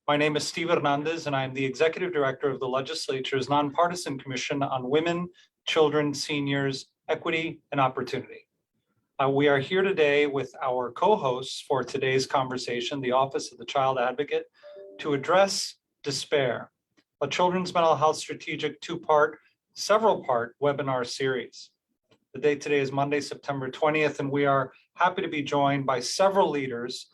My name is Steve Hernandez, and I am the Executive Director of the Legislature's Nonpartisan Commission on Women, Children, Seniors, Equity, and Opportunity. We are here today with our co-hosts for today's conversation, the Office of the Child Advocate, to address despair, a children's mental health strategic several-part webinar series. The date today is Monday, September 20th, and we are happy to be joined by several leaders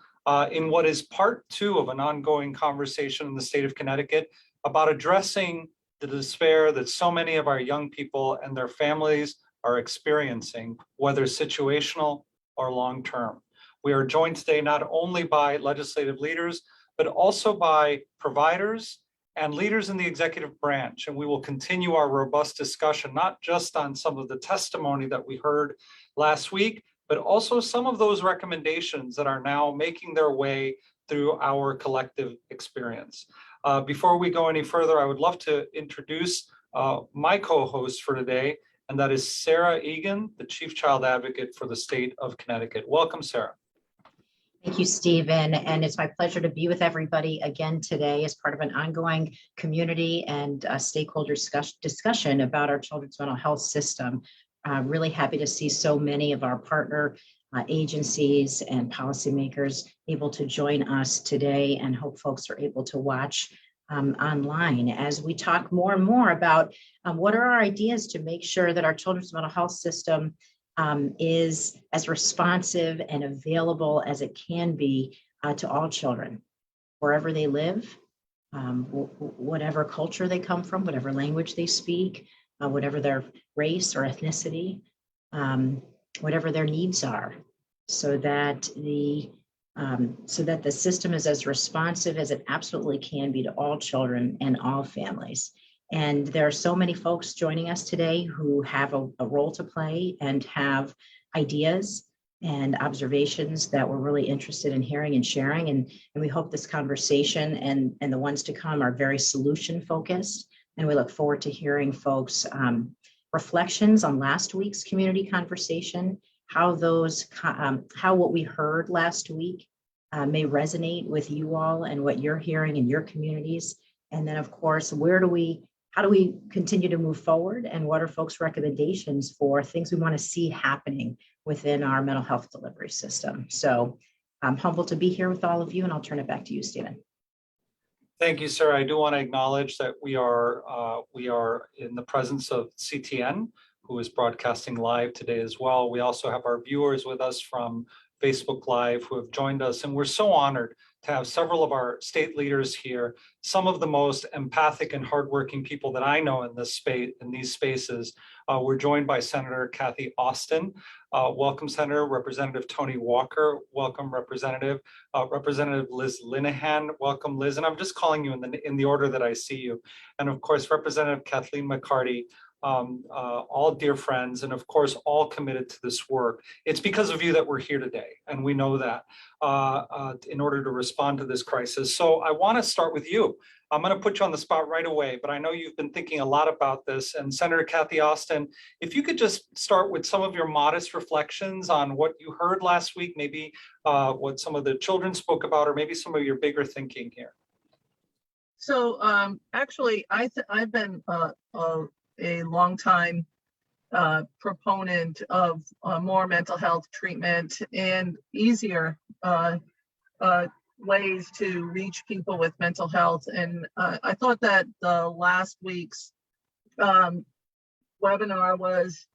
in what is part two of an ongoing conversation in the state of Connecticut about addressing the despair that so many of our young people and their families are experiencing, whether situational or long-term. We are joined today not only by legislative leaders, but also by providers and leaders in the executive branch. And we will continue our robust discussion, not just on some of the testimony that we heard last week, but also some of those recommendations that are now making their way through our collective experience. Before we go any further, I would love to introduce my co-host for today, and that is Sarah Egan, the Chief Child Advocate for the state of Connecticut. Welcome, Sarah. Thank you, Stephen. And it's my pleasure to be with everybody again today as part of an ongoing community and stakeholder discussion about our children's mental health system. Really happy to see so many of our partner agencies and policymakers able to join us today, and hope folks are able to watch online as we talk more and more about what are our ideas to make sure that our children's mental health system is as responsive and available as it can be to all children, wherever they live, whatever culture they come from, whatever language they speak, whatever their race or ethnicity, whatever their needs are, so that the system is as responsive as it absolutely can be to all children and all families. And there are so many folks joining us today who have a role to play and have ideas and observations that we're really interested in hearing and sharing. And we hope this conversation and the ones to come are very solution focused. And we look forward to hearing folks' reflections on last week's community conversation, how what we heard last week may resonate with you all and what you're hearing in your communities. And then, of course, how do we continue to move forward, and what are folks' recommendations for things we want to see happening within our mental health delivery system? So I'm humbled to be here with all of you, and I'll turn it back to you, Stephen. Thank you, sir. I do want to acknowledge that we are in the presence of CTN, who is broadcasting live today as well. We also have our viewers with us from Facebook Live who have joined us, and we're so honored to have several of our state leaders here, some of the most empathic and hardworking people that I know in this space, in these spaces. We're joined by Senator Kathy Austin. Welcome, Senator. Representative Tony Walker. Welcome, Representative. Representative Liz Linehan. Welcome, Liz. And I'm just calling you in the order that I see you. And of course, Representative Kathleen McCarty. All dear friends, and of course, all committed to this work. It's because of you that we're here today, and we know that in order to respond to this crisis. So I want to start with you. I'm going to put you on the spot right away, but I know you've been thinking a lot about this. And Senator Kathy Austin, if you could just start with some of your modest reflections on what you heard last week, maybe what some of the children spoke about, or maybe some of your bigger thinking here. So actually, I've been a long time proponent of more mental health treatment and easier ways to reach people with mental health. And I thought that the last week's webinar was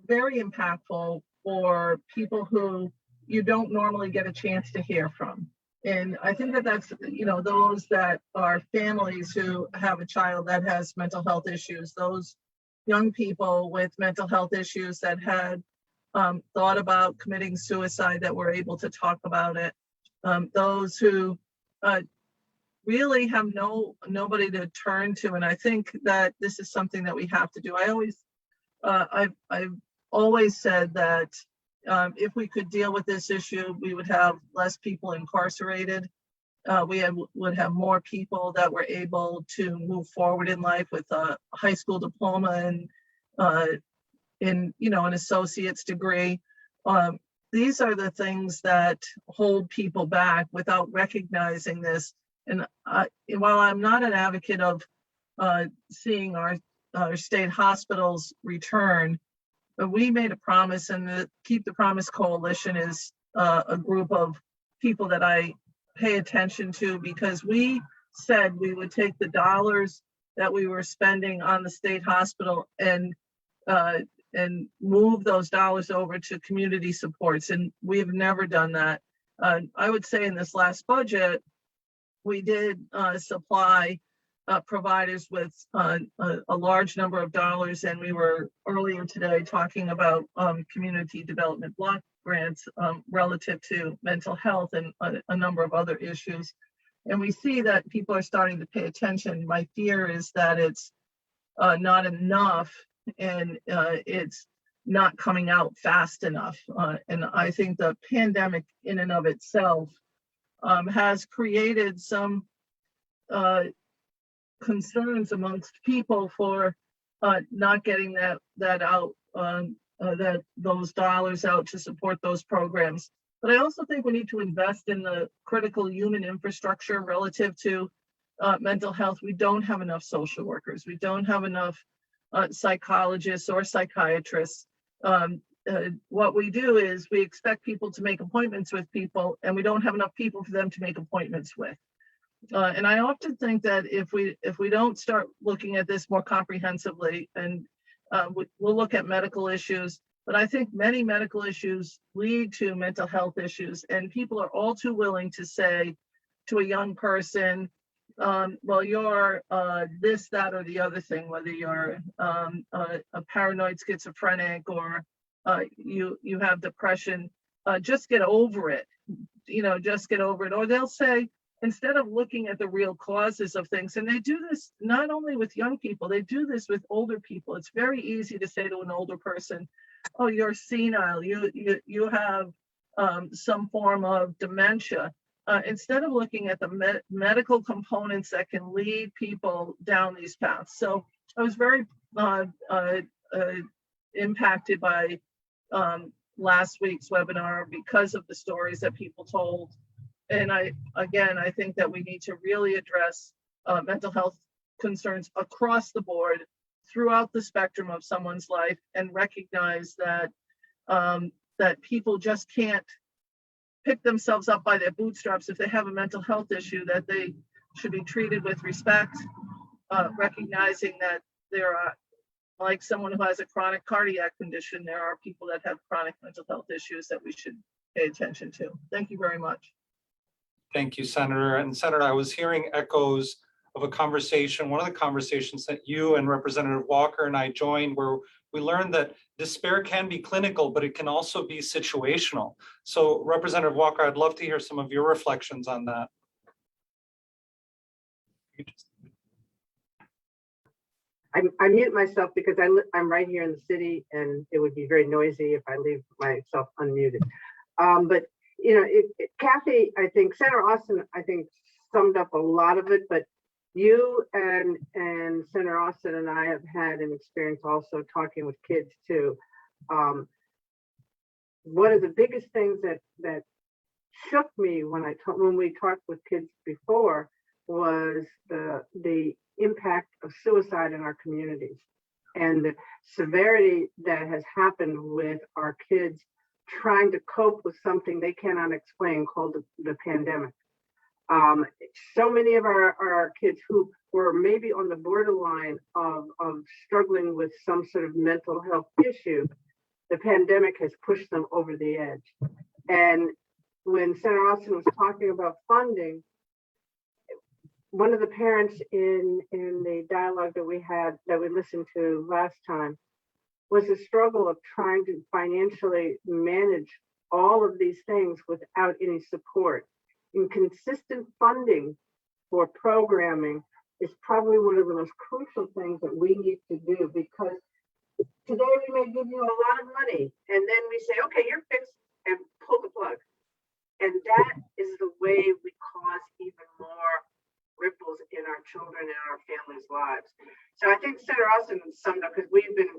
very impactful for people who you don't normally get a chance to hear from. And I think that that's, those that are families who have a child that has mental health issues, those young people with mental health issues that had thought about committing suicide that were able to talk about it, those who really have nobody to turn to. And I think that this is something that we have to do. I've always said that if we could deal with this issue, we would have less people incarcerated. Would have more people that were able to move forward in life with a high school diploma and an associate's degree. These are the things that hold people back without recognizing this. And while I'm not an advocate of seeing our state hospitals return, but we made a promise, and the Keep the Promise Coalition is a group of people that I pay attention to, because we said we would take the dollars that we were spending on the state hospital and move those dollars over to community supports, and we have never done that. I would say in this last budget, we did supply providers with a large number of dollars, and we were earlier today talking about community development block grants relative to mental health and a number of other issues. And we see that people are starting to pay attention. My fear is that it's not enough, and it's not coming out fast enough. And I think the pandemic in and of itself has created some concerns amongst people for not getting that out, those dollars out to support those programs. But I also think we need to invest in the critical human infrastructure relative to mental health. We don't have enough social workers. We don't have enough psychologists or psychiatrists. What we do is we expect people to make appointments with people, and we don't have enough people for them to make appointments with. And I often think that if we don't start looking at this more comprehensively, and we'll look at medical issues, but I think many medical issues lead to mental health issues, and people are all too willing to say to a young person, well, you're this, that, or the other thing, whether you're a paranoid schizophrenic or you have depression, just get over it, just get over it. Or they'll say, instead of looking at the real causes of things, and they do this not only with young people, they do this with older people. It's very easy to say to an older person, oh, you're senile, you have some form of dementia, instead of looking at the medical components that can lead people down these paths. So I was very impacted by last week's webinar because of the stories that people told. And I think that we need to really address mental health concerns across the board throughout the spectrum of someone's life, and recognize that that people just can't pick themselves up by their bootstraps. If they have a mental health issue, that they should be treated with respect, recognizing that there are, like someone who has a chronic cardiac condition, there are people that have chronic mental health issues that we should pay attention to. Thank you very much. Thank you, Senator. And Senator, I was hearing echoes of a conversation, one of the conversations that you and Representative Walker and I joined, where we learned that despair can be clinical, but it can also be situational. So Representative Walker, I'd love to hear some of your reflections on that. I mute myself because I'm right here in the city, and it would be very noisy if I leave myself unmuted. But Kathy, I think Senator Austin, summed up a lot of it, but you and Senator Austin and I have had an experience also talking with kids too. One of the biggest things that shook me when we talked with kids before was the impact of suicide in our communities and the severity that has happened with our kids trying to cope with something they cannot explain called the pandemic. So many of our kids who were maybe on the borderline of struggling with some sort of mental health issue, the pandemic has pushed them over the edge. And when Senator Austin was talking about funding, one of the parents in the dialogue that we listened to last time was the struggle of trying to financially manage all of these things without any support. And consistent funding for programming is probably one of the most crucial things that we need to do, because today we may give you a lot of money and then we say, okay, you're fixed, and pull the plug. And that is the way we cause even more ripples in our children and our families' lives. So I think Senator Austin summed up, because we've been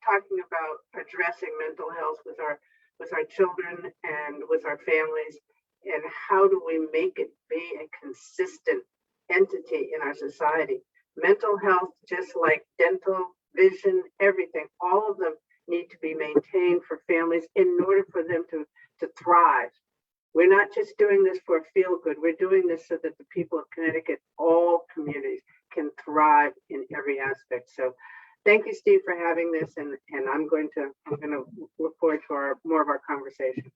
talking about addressing mental health with our children and with our families. and how do we make it be a consistent entity in our society? Mental health, just like dental, vision, everything, all of them need to be maintained for families in order for them to thrive. We're not just doing this for feel good. We're doing this so that the people of Connecticut, all communities, can thrive in every aspect. So thank you, Steve, for having this, and I'm going to look forward to more of our conversations.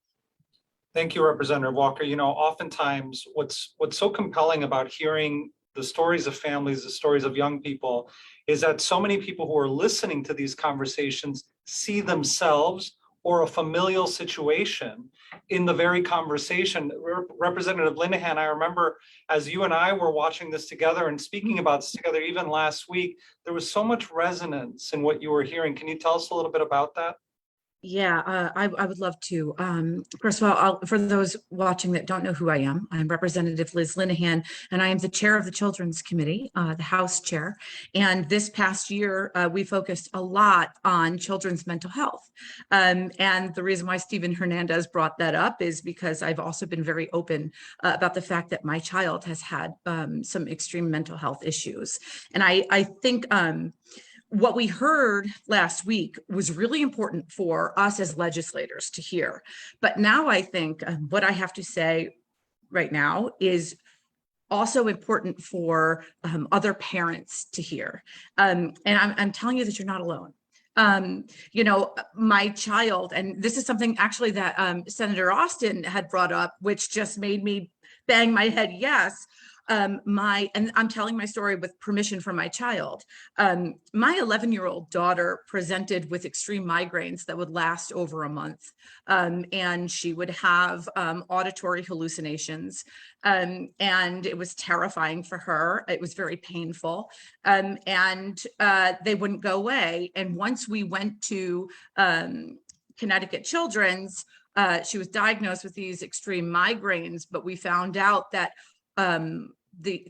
Thank you, Representative Walker. You know, oftentimes what's so compelling about hearing the stories of families, the stories of young people, is that so many people who are listening to these conversations see themselves or a familial situation in the very conversation. Representative Linehan, I remember as you and I were watching this together and speaking about this together, even last week, there was so much resonance in what you were hearing. Can you tell us a little bit about that? Yeah, I would love to. First of all, for those watching that don't know who I am, I'm Representative Liz Linehan, and I am the chair of the Children's Committee, the House chair. And this past year, we focused a lot on children's mental health. And the reason why Stephen Hernandez brought that up is because I've also been very open about the fact that my child has had some extreme mental health issues. And I think what we heard last week was really important for us as legislators to hear. But now I think what I have to say right now is also important for other parents to hear. And I'm telling you that you're not alone. You know, my child, and this is something actually that Senator Austin had brought up, which just made me bang my head, yes. And I'm telling my story with permission from my child. My 11-year-old daughter presented with extreme migraines that would last over a month. And she would have auditory hallucinations. And it was terrifying for her. It was very painful. And they wouldn't go away. And once we went to Connecticut Children's, she was diagnosed with these extreme migraines, but we found out that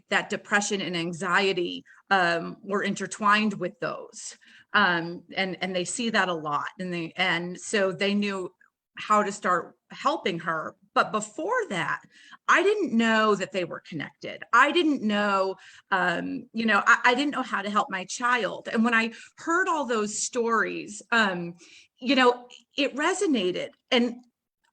that depression and anxiety were intertwined with those, and they see that a lot, and so they knew how to start helping her. But before that, I didn't know that they were connected. I didn't know, you know, I didn't know how to help my child. And when I heard all those stories, you know, it resonated. And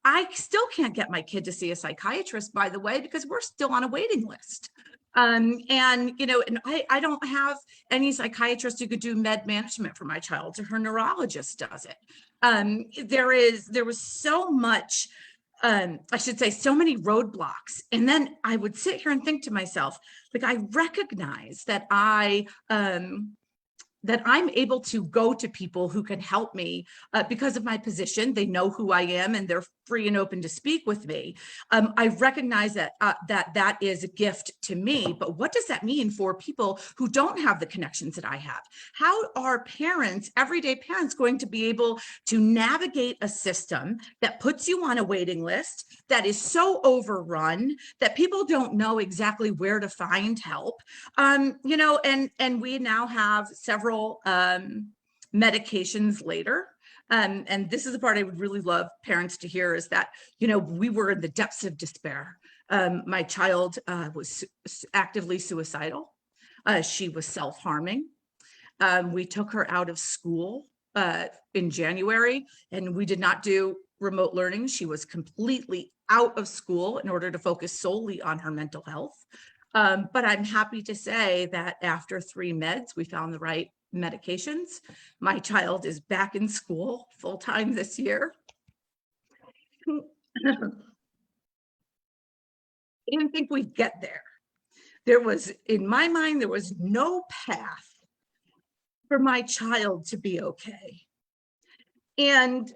I still can't get my kid to see a psychiatrist, by the way, because we're still on a waiting list. And, you know, and I don't have any psychiatrist who could do med management for my child, so her neurologist does it. There was so much, I should say, so many roadblocks. And then I would sit here and think to myself, like, I recognize that that I'm able to go to people who can help me because of my position. They know who I am and they're free and open to speak with me. I recognize that that is a gift to me, but what does that mean for people who don't have the connections that I have? How are parents, everyday parents, going to be able to navigate a system that puts you on a waiting list, that is so overrun, that people don't know exactly where to find help? You know, and we now have several medications later. And this is the part I would really love parents to hear, is that, you know, we were in the depths of despair. My child was actively suicidal. She was self-harming. We took her out of school in January, and we did not do remote learning. She was completely out of school in order to focus solely on her mental health. But I'm happy to say that after 3 meds, we found the right medications. My child is back in school full-time this year. I didn't think we'd get there. There was, in my mind, there was no path for my child to be okay. And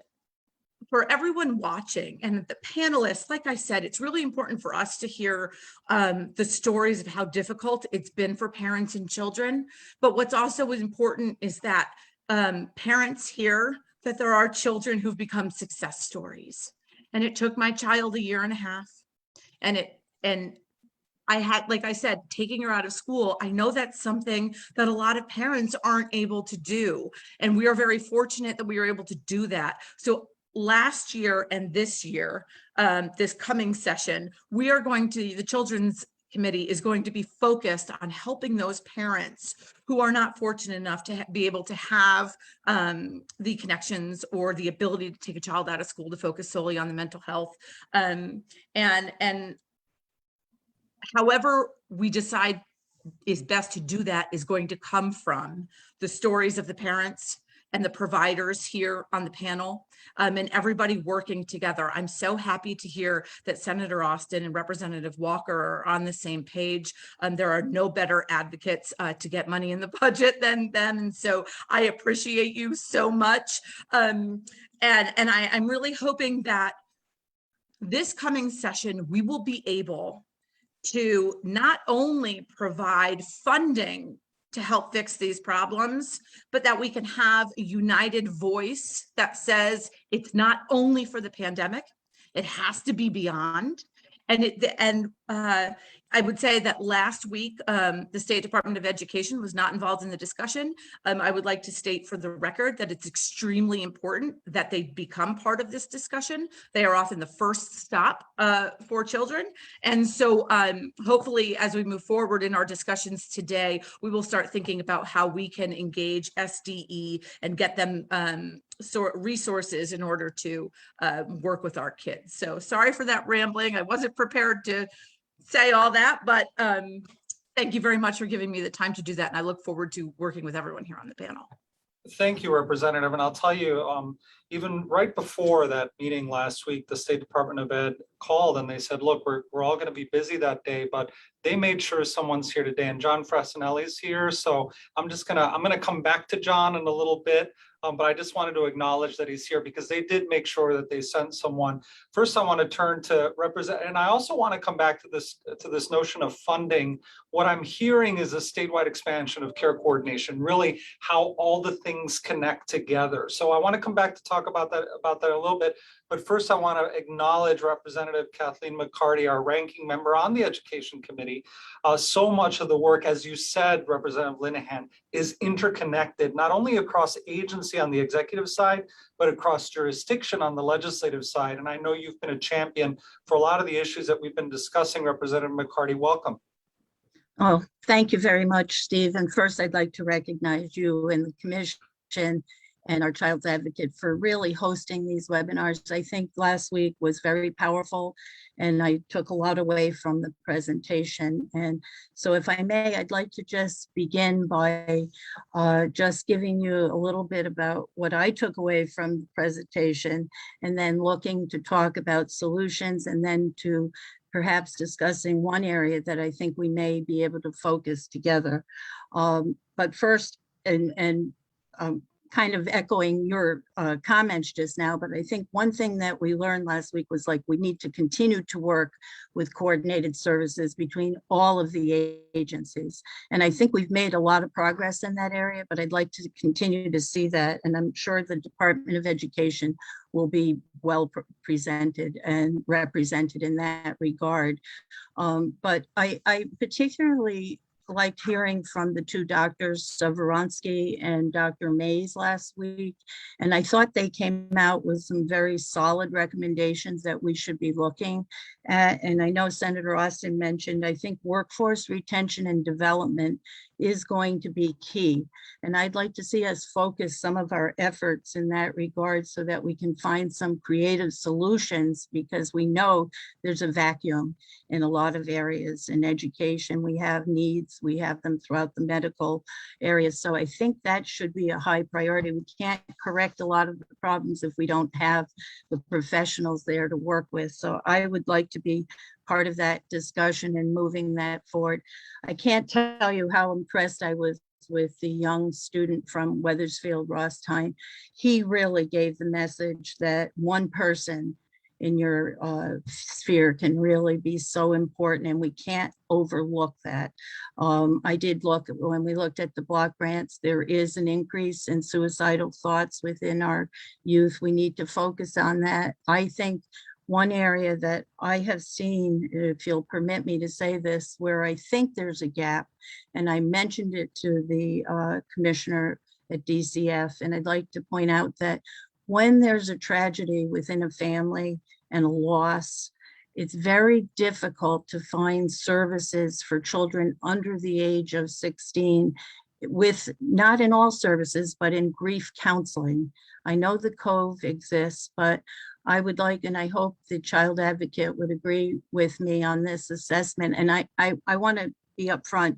for everyone watching and the panelists, like I said, it's really important for us to hear the stories of how difficult it's been for parents and children. But what's also important is that parents hear that there are children who've become success stories. And it took my child 1.5 years. And I had, like I said, taking her out of school, I know that's something that a lot of parents aren't able to do. And we are very fortunate that we were able to do that. So last year and this year, this coming session, the Children's Committee is going to be focused on helping those parents who are not fortunate enough to be able to have the connections or the ability to take a child out of school to focus solely on the mental health. And however we decide is best to do that is going to come from the stories of the parents and the providers here on the panel, and everybody working together. I'm so happy to hear that Senator Austin and Representative Walker are on the same page. There are no better advocates to get money in the budget than them. And so I appreciate you so much. And I'm really hoping that this coming session, we will be able to not only provide funding to help fix these problems, but that we can have a united voice that says it's not only for the pandemic, it has to be beyond. And I would say that last week, the State Department of Education was not involved in the discussion. I would like to state for the record that it's extremely important that they become part of this discussion. They are often the first stop for children. And so hopefully, as we move forward in our discussions today, we will start thinking about how we can engage SDE and get them resources in order to work with our kids. So sorry for that rambling. I wasn't prepared to say all that, but thank you very much for giving me the time to do that. And I look forward to working with everyone here on the panel. Thank you, Representative. And I'll tell you, even right before that meeting last week, the State Department of Ed called and they said, look, we're all going to be busy that day, but they made sure someone's here today, and John Frassinelli's here. So I'm going to come back to John in a little bit. But I just wanted to acknowledge that he's here because they did make sure that they sent someone. First, I want to turn to and I also want to come back to this notion of funding. What I'm hearing is a statewide expansion of care coordination, really how all the things connect together. So I want to come back to talk about that a little bit. But first, I want to acknowledge Representative Kathleen McCarty, our ranking member on the Education Committee. So much of the work, as you said, Representative Linehan, is interconnected, not only across agency on the executive side, but across jurisdiction on the legislative side. And I know you've been a champion for a lot of the issues that we've been discussing. Representative McCarty, welcome. Oh, thank you very much, Steve. And first, I'd like to recognize you and the commission and our child's advocate for really hosting these webinars. I think last week was very powerful and I took a lot away from the presentation. And so if I may, I'd like to just begin by just giving you a little bit about what I took away from the presentation, and then looking to talk about solutions, and then to perhaps discussing one area that I think we may be able to focus together. But first, kind of echoing your comments just now, but I think one thing that we learned last week was like we need to continue to work with coordinated services between all of the agencies. And I think we've made a lot of progress in that area, but I'd like to continue to see that. And I'm sure the Department of Education will be well presented and represented in that regard. But I particularly liked hearing from the two doctors, Savaronsky and Dr. Mays last week. And I thought they came out with some very solid recommendations that we should be looking at. And I know Senator Austin mentioned, I think workforce retention and development is going to be key. And I'd like to see us focus some of our efforts in that regard so that we can find some creative solutions, because we know there's a vacuum in a lot of areas. In education, we have needs, we have them throughout the medical area. So I think that should be a high priority. We can't correct a lot of the problems if we don't have the professionals there to work with. So I would like to be part of that discussion and moving that forward. I can't tell you how impressed I was with the young student from Wethersfield, Ross Tyne. He really gave the message that one person in your sphere can really be so important, and we can't overlook that. I did look, when we looked at the block grants, there is an increase in suicidal thoughts within our youth. We need to focus on that. I think one area that I have seen, if you'll permit me to say this, where I think there's a gap, and I mentioned it to the commissioner at DCF, and I'd like to point out that when there's a tragedy within a family and a loss, it's very difficult to find services for children under the age of 16 with, not in all services, but in grief counseling. I know the Cove exists, but I would like, and I hope the child advocate would agree with me on this assessment. And I want to be upfront.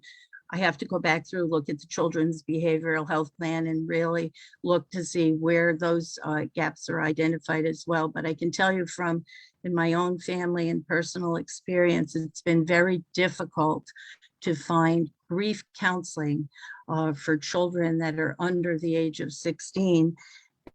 I have to go back through, look at the children's behavioral health plan and really look to see where those gaps are identified as well. But I can tell you from in my own family and personal experience, it's been very difficult to find grief counseling for children that are under the age of 16.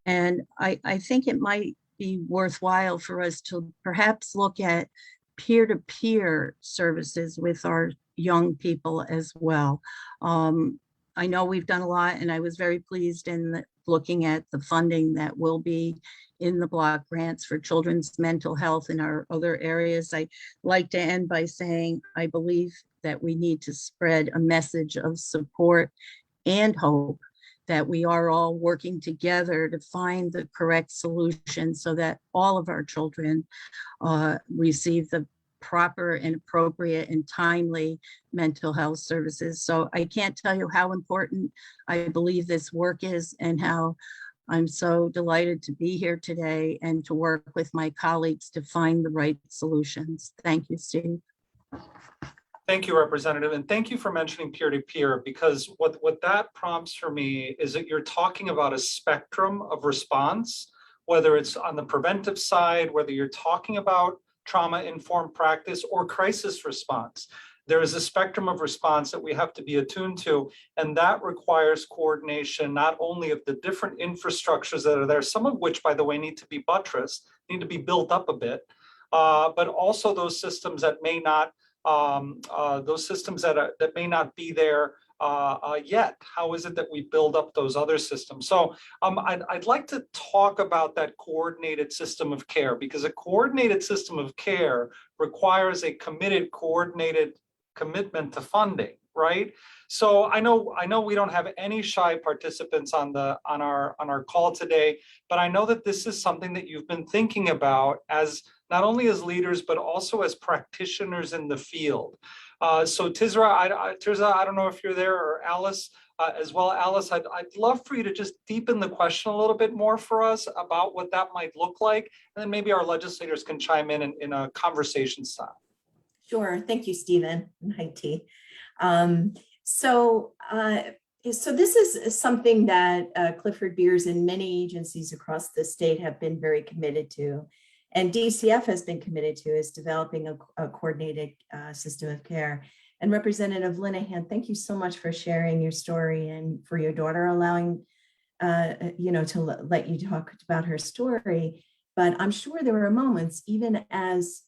And I think it might be worthwhile for us to perhaps look at peer-to-peer services with our young people as well. I know we've done a lot, and I was very pleased in looking at the funding that will be in the block grants for children's mental health in our other areas. I like to end by saying I believe that we need to spread a message of support and hope that we are all working together to find the correct solution so that all of our children receive the proper and appropriate and timely mental health services. So I can't tell you how important I believe this work is and how I'm so delighted to be here today and to work with my colleagues to find the right solutions. Thank you, Steve. Thank you, Representative, and thank you for mentioning peer-to-peer, because what that prompts for me is that you're talking about a spectrum of response, whether it's on the preventive side, whether you're talking about trauma-informed practice or crisis response. There is a spectrum of response that we have to be attuned to, and that requires coordination not only of the different infrastructures that are there, some of which, by the way, need to be buttressed, need to be built up a bit, but also those systems that may not that may not be there yet. How is it that we build up those other systems? So I'd like to talk about that coordinated system of care, because a coordinated system of care requires a coordinated commitment to funding, right? So I know we don't have any shy participants on our call today, but I know that this is something that you've been thinking about as not only as leaders, but also as practitioners in the field. So Tirza, I don't know if you're there, or Alice as well. Alice, I'd love for you to just deepen the question a little bit more for us about what that might look like. And then maybe our legislators can chime in a conversation style. Sure. Thank you, Stephen. And hi, T. So this is something that Clifford Beers and many agencies across the state have been very committed to. And DCF has been committed to, is developing a coordinated system of care. And Representative Linehan, thank you so much for sharing your story and for your daughter allowing, to let you talk about her story. But I'm sure there were moments, even as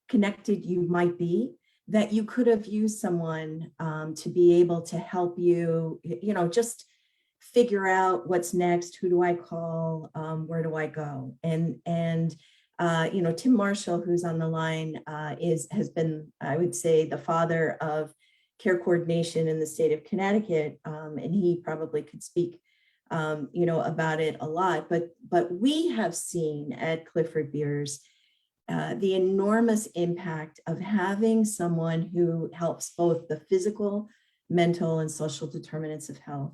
connected you might be, that you could have used someone to be able to help you, just figure out what's next. Who do I call? Where do I go? And Tim Marshall, who's on the line, has been, I would say, the father of care coordination in the state of Connecticut, and he probably could speak, about it a lot. But we have seen at Clifford Beers the enormous impact of having someone who helps both the physical, mental, and social determinants of health.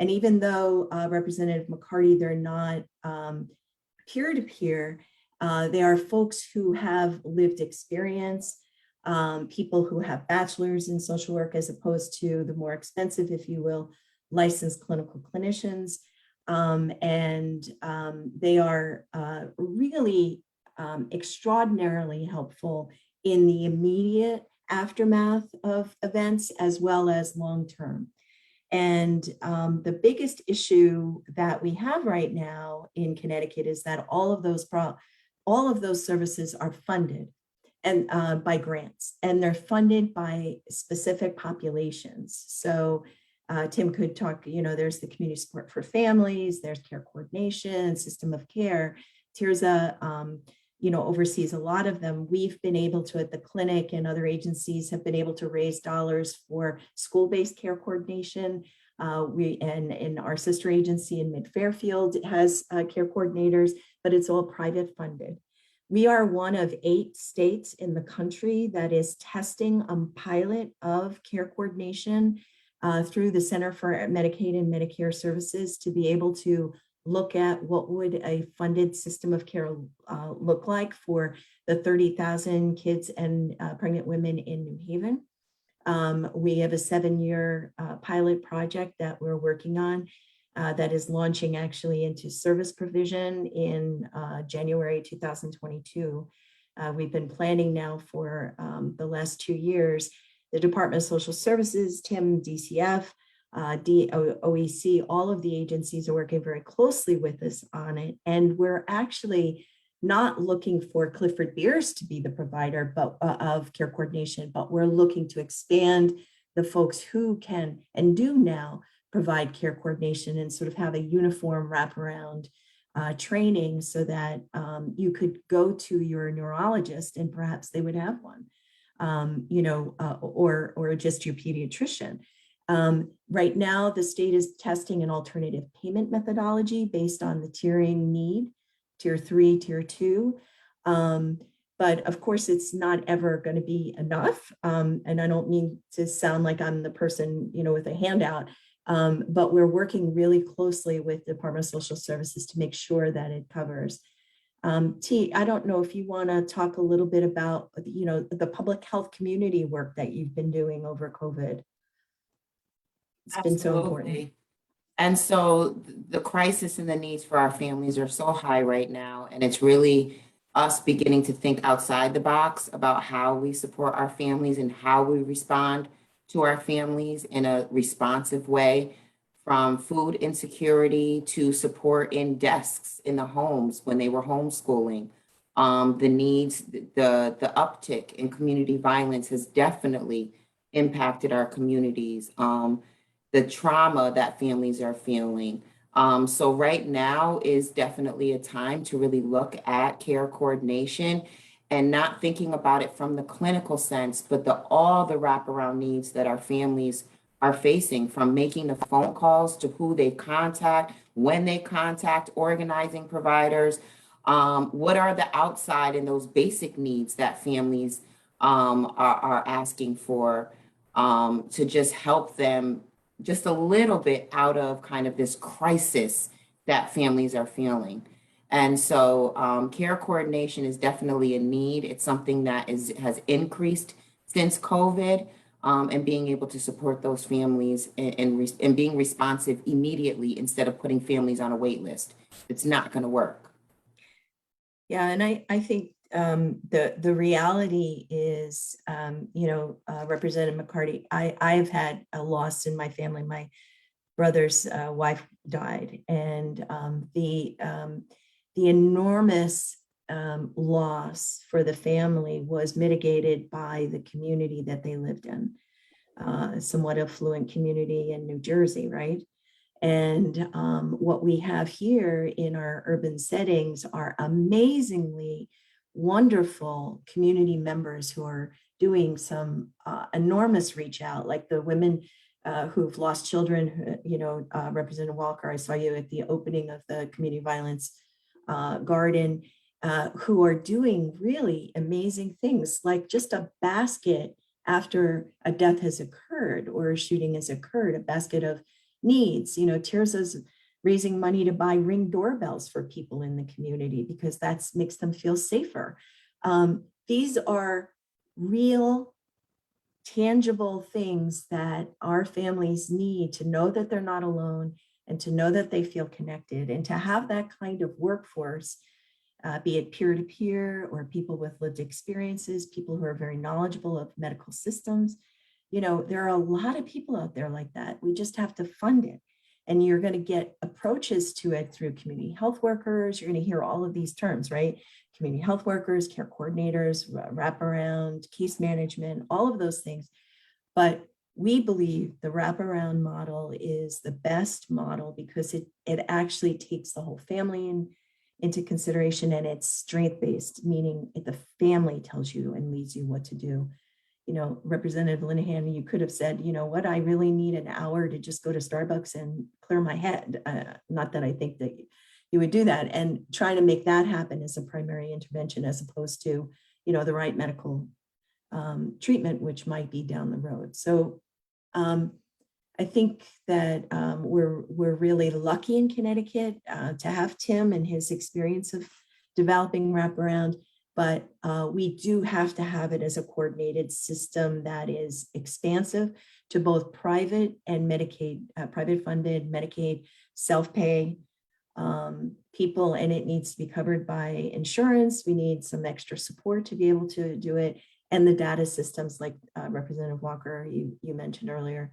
And even though Representative McCarty, they're not peer-to-peer, they are folks who have lived experience, people who have bachelors in social work, as opposed to the more expensive, if you will, licensed clinical clinicians. They are really extraordinarily helpful in the immediate aftermath of events, as well as long-term. And the biggest issue that we have right now in Connecticut is that all of those services are funded and by grants, and they're funded by specific populations. So Tim could talk, there's the community support for families, there's care coordination, system of care. Tirza, oversees a lot of them. We've been able to, at the clinic and other agencies, have been able to raise dollars for school-based care coordination. And our sister agency in Mid-Fairfield has care coordinators, but it's all private funded. We are one of 8 states in the country that is testing a pilot of care coordination through the Center for Medicaid and Medicare Services to be able to look at what would a funded system of care look like for the 30,000 kids and pregnant women in New Haven. We have a 7-year pilot project that we're working on that is launching actually into service provision in January 2022. We've been planning now for the last 2 years. The Department of Social Services, TIM, DCF, OEC, all of the agencies are working very closely with us on it. And we're actually not looking for Clifford Beers to be the provider of care coordination, but we're looking to expand the folks who can and do now provide care coordination and sort of have a uniform wraparound training so that you could go to your neurologist and perhaps they would have one, or just your pediatrician. Right now, the state is testing an alternative payment methodology based on the tiering need, tier 3, tier 2. But of course, it's not ever going to be enough. And I don't mean to sound like I'm the person, with a handout, but we're working really closely with the Department of Social Services to make sure that it covers. T, I don't know if you want to talk a little bit about, the public health community work that you've been doing over COVID. It's been so important. Absolutely. And so the crisis and the needs for our families are so high right now. And it's really us beginning to think outside the box about how we support our families and how we respond to our families in a responsive way, from food insecurity to support in desks in the homes when they were homeschooling. The needs, the uptick in community violence has definitely impacted our communities. The trauma that families are feeling. So right now is definitely a time to really look at care coordination and not thinking about it from the clinical sense, but all the wraparound needs that our families are facing, from making the phone calls to who they contact, when they contact, organizing providers. What are the outside and those basic needs that families are asking for to just help them just a little bit out of kind of this crisis that families are feeling. And so care coordination is definitely a need. It's something that has increased since COVID, and being able to support those families and being responsive immediately instead of putting families on a wait list. It's not going to work. Yeah, and I think the reality is, Representative McCarty, I've had a loss in my family. My brother's wife died, and the enormous loss for the family was mitigated by the community that they lived in, somewhat affluent community in New Jersey, right? And what we have here in our urban settings are amazingly wonderful community members who are doing some enormous reach out, like the women who've lost children, Representative Walker, I saw you at the opening of the community violence garden, who are doing really amazing things, like just a basket after a death has occurred or a shooting has occurred, a basket of needs. Tirza's raising money to buy Ring doorbells for people in the community because that makes them feel safer. These are real, tangible things that our families need to know that they're not alone and to know that they feel connected, and to have that kind of workforce, be it peer-to-peer or people with lived experiences, people who are very knowledgeable of medical systems. There are a lot of people out there like that. We just have to fund it. And you're going to get approaches to it through community health workers. You're going to hear all of these terms, right? Community health workers, care coordinators, wraparound, case management, all of those things. But we believe the wraparound model is the best model because it actually takes the whole family into consideration, and it's strength-based, meaning the family tells you and leads you what to do. Representative Linehan, you could have said, you know what, I really need an hour to just go to Starbucks and clear my head. Not that I think that you would do that, and trying to make that happen as a primary intervention as opposed to, the right medical treatment, which might be down the road. So I think that we're really lucky in Connecticut to have Tim and his experience of developing wraparound, but we do have to have it as a coordinated system that is expansive to both private and Medicaid, private funded, Medicaid, self-pay people, and it needs to be covered by insurance. We need some extra support to be able to do it. And the data systems like Representative Walker, you mentioned earlier,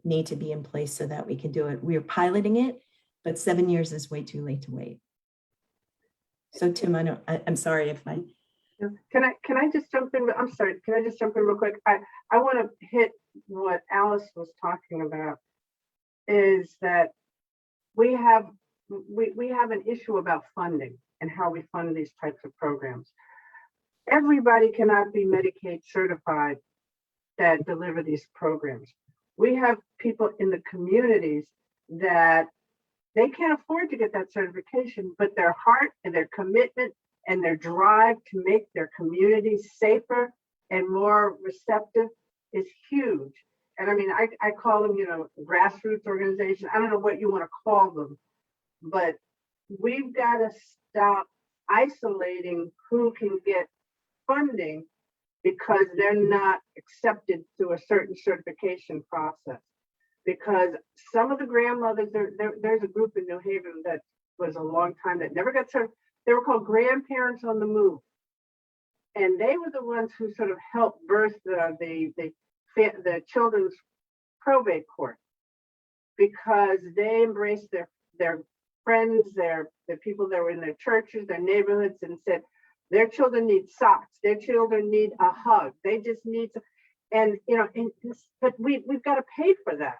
need to be in place so that we can do it. We're piloting it, but 7 years is way too late to wait. So Tim, I'm sorry if I. Can I just jump in? I'm sorry. Can I just jump in real quick? I want to hit what Alice was talking about, is that we have an issue about funding and how we fund these types of programs. Everybody cannot be Medicaid certified that deliver these programs. We have people in the communities that they can't afford to get that certification, but their heart and their commitment and their drive to make their communities safer and more receptive is huge. And I mean, I call them, grassroots organizations. I don't know what you want to call them, but we've got to stop isolating who can get funding because they're not accepted through a certain certification process. Because some of the grandmothers, there's a group in New Haven that was a long time that never got certified. They were called Grandparents on the Move. And they were the ones who sort of helped birth the children's probate court, because they embraced their friends, the people that were in their churches, their neighborhoods, and said, their children need socks. Their children need a hug. They just need to, but we've got to pay for that.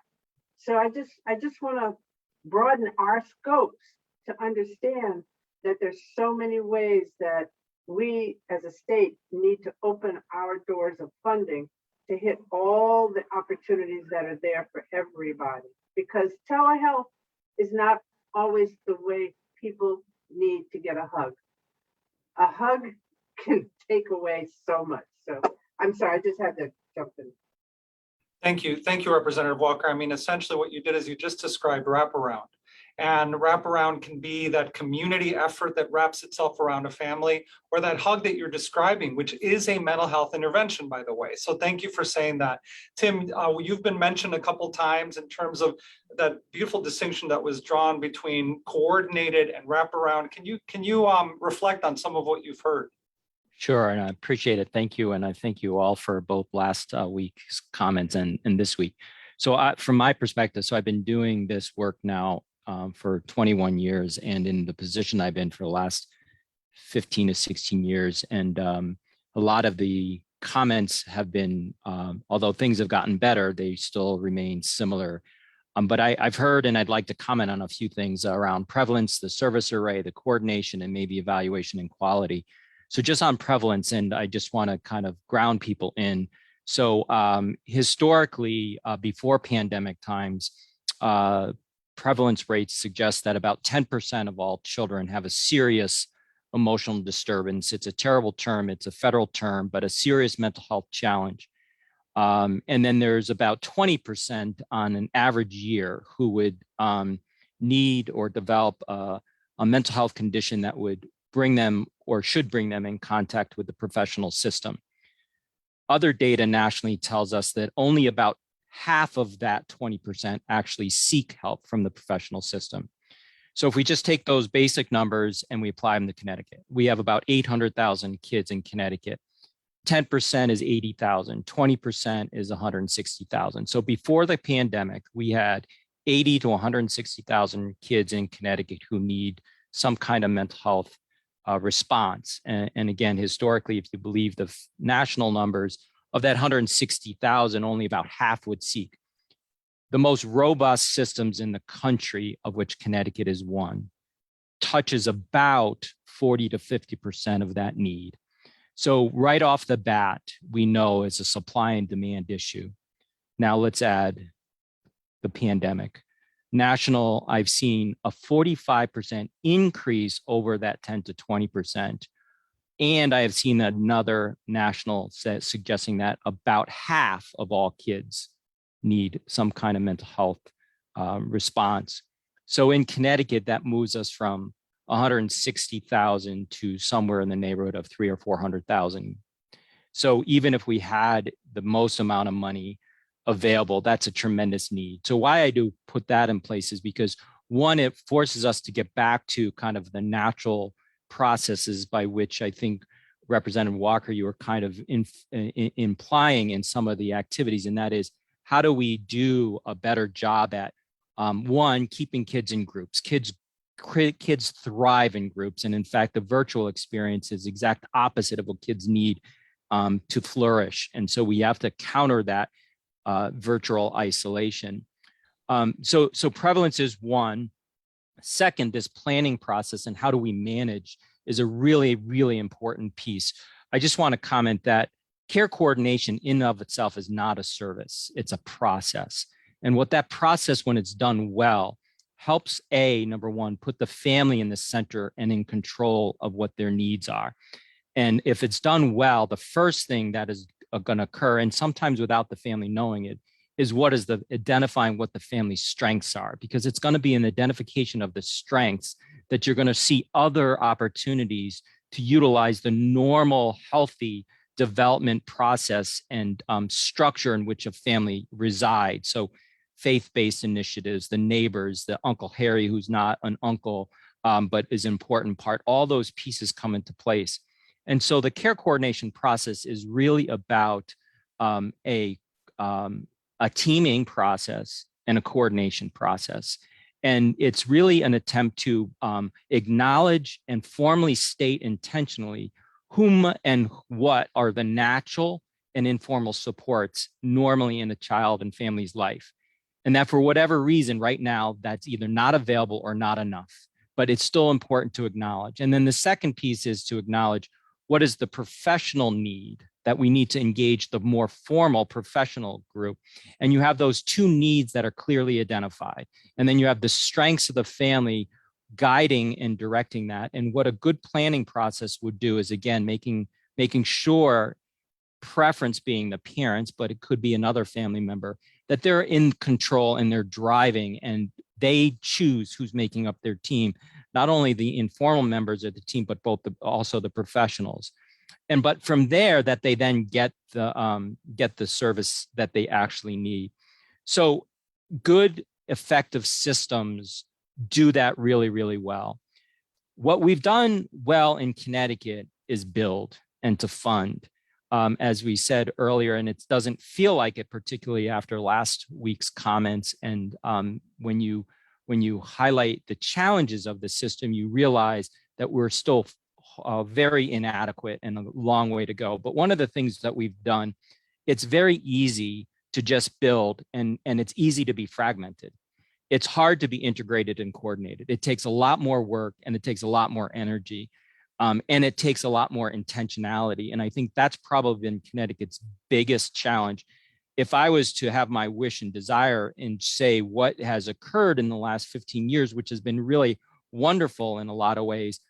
So I just want to broaden our scopes to understand that there's so many ways that we as a state need to open our doors of funding to hit all the opportunities that are there for everybody. Because telehealth is not always the way people need to get a hug. A hug can take away so much. So I'm sorry, I just had to jump in. Thank you. Thank you, Representative Walker. I mean, essentially what you did is you just described wraparound. And wraparound can be that community effort that wraps itself around a family, or that hug that you're describing, which is a mental health intervention, by the way. So thank you for saying that. Tim, you've been mentioned a couple times in terms of that beautiful distinction that was drawn between coordinated and wraparound. Can you reflect on some of what you've heard? Sure, and I appreciate it. Thank you. And I thank you all for both last week's comments and this week. So from my perspective, so I've been doing this work now for 21 years, and in the position I've been for the last 15 to 16 years. And a lot of the comments have been, although things have gotten better, they still remain similar. But I've heard, and I'd like to comment on a few things around prevalence, the service array, the coordination, and maybe evaluation and quality. So just on prevalence, and I just want to kind of ground people in. So historically, before pandemic times, prevalence rates suggest that about 10% of all children have a serious emotional disturbance. It's a terrible term, it's a federal term, but a serious mental health challenge. And then there's about 20% on an average year who would need or develop a mental health condition that would bring them or should bring them in contact with the professional system. Other data nationally tells us that only about half of that 20% actually seek help from the professional system. So if we just take those basic numbers and we apply them to Connecticut, we have about 800,000 kids in Connecticut. 10% is 80,000, 20% is 160,000. So before the pandemic, we had 80 to 160,000 kids in Connecticut who need some kind of mental health response. And again, historically, if you believe the national numbers, of that 160,000, only about half would seek. The most robust systems in the country, of which Connecticut is one, touches about 40 to 50% of that need. So right off the bat, we know it's a supply and demand issue. Now let's add the pandemic. National, I've seen a 45% increase over that 10 to 20%. And I have seen another national suggesting that about half of all kids need some kind of mental health response. So in Connecticut, that moves us from 160,000 to somewhere in the neighborhood of 300,000 or 400,000. So even if we had the most amount of money available, that's a tremendous need. So why I do put that in place is because, one, it forces us to get back to kind of the natural processes by which I think Representative Walker, you were kind of implying in some of the activities, and that is, how do we do a better job at, one, keeping kids in groups? Kids thrive in groups, and in fact, the virtual experience is the exact opposite of what kids need to flourish. And so we have to counter that virtual isolation. So prevalence is one. Second, this planning process and how do we manage is a really, really important piece. I just want to comment that care coordination in and of itself is not a service, it's a process. And what that process, when it's done well, helps number one, put the family in the center and in control of what their needs are. And if it's done well, the first thing that is going to occur, and sometimes without the family knowing it, is identifying what the family's strengths are, because it's going to be an identification of the strengths that you're going to see other opportunities to utilize the normal, healthy development process and structure in which a family resides. So faith-based initiatives, the neighbors, the Uncle Harry, who's not an uncle, but is an important part, all those pieces come into place. And so the care coordination process is really about a teaming process and a coordination process. And it's really an attempt to acknowledge and formally state intentionally whom and what are the natural and informal supports normally in a child and family's life. And that for whatever reason right now, that's either not available or not enough, but it's still important to acknowledge. And then the second piece is to acknowledge what is the professional need that we need to engage the more formal professional group. And you have those two needs that are clearly identified. And then you have the strengths of the family guiding and directing that. And what a good planning process would do is, again, making sure, preference being the parents, but it could be another family member, that they're in control and they're driving and they choose who's making up their team, not only the informal members of the team, but also the professionals. But from there, that they then get the service that they actually need. So good, effective systems do that really, really well. What we've done well in Connecticut is build and to fund, as we said earlier, and it doesn't feel like it, particularly after last week's comments. And when you highlight the challenges of the system, you realize that we're still very inadequate and a long way to go. But one of the things that we've done, it's very easy to just build, and it's easy to be fragmented. It's hard to be integrated and coordinated. It takes a lot more work and it takes a lot more energy. And it takes a lot more intentionality. And I think that's probably been Connecticut's biggest challenge. If I was to have my wish and desire and say what has occurred in the last 15 years, which has been really wonderful in a lot of ways,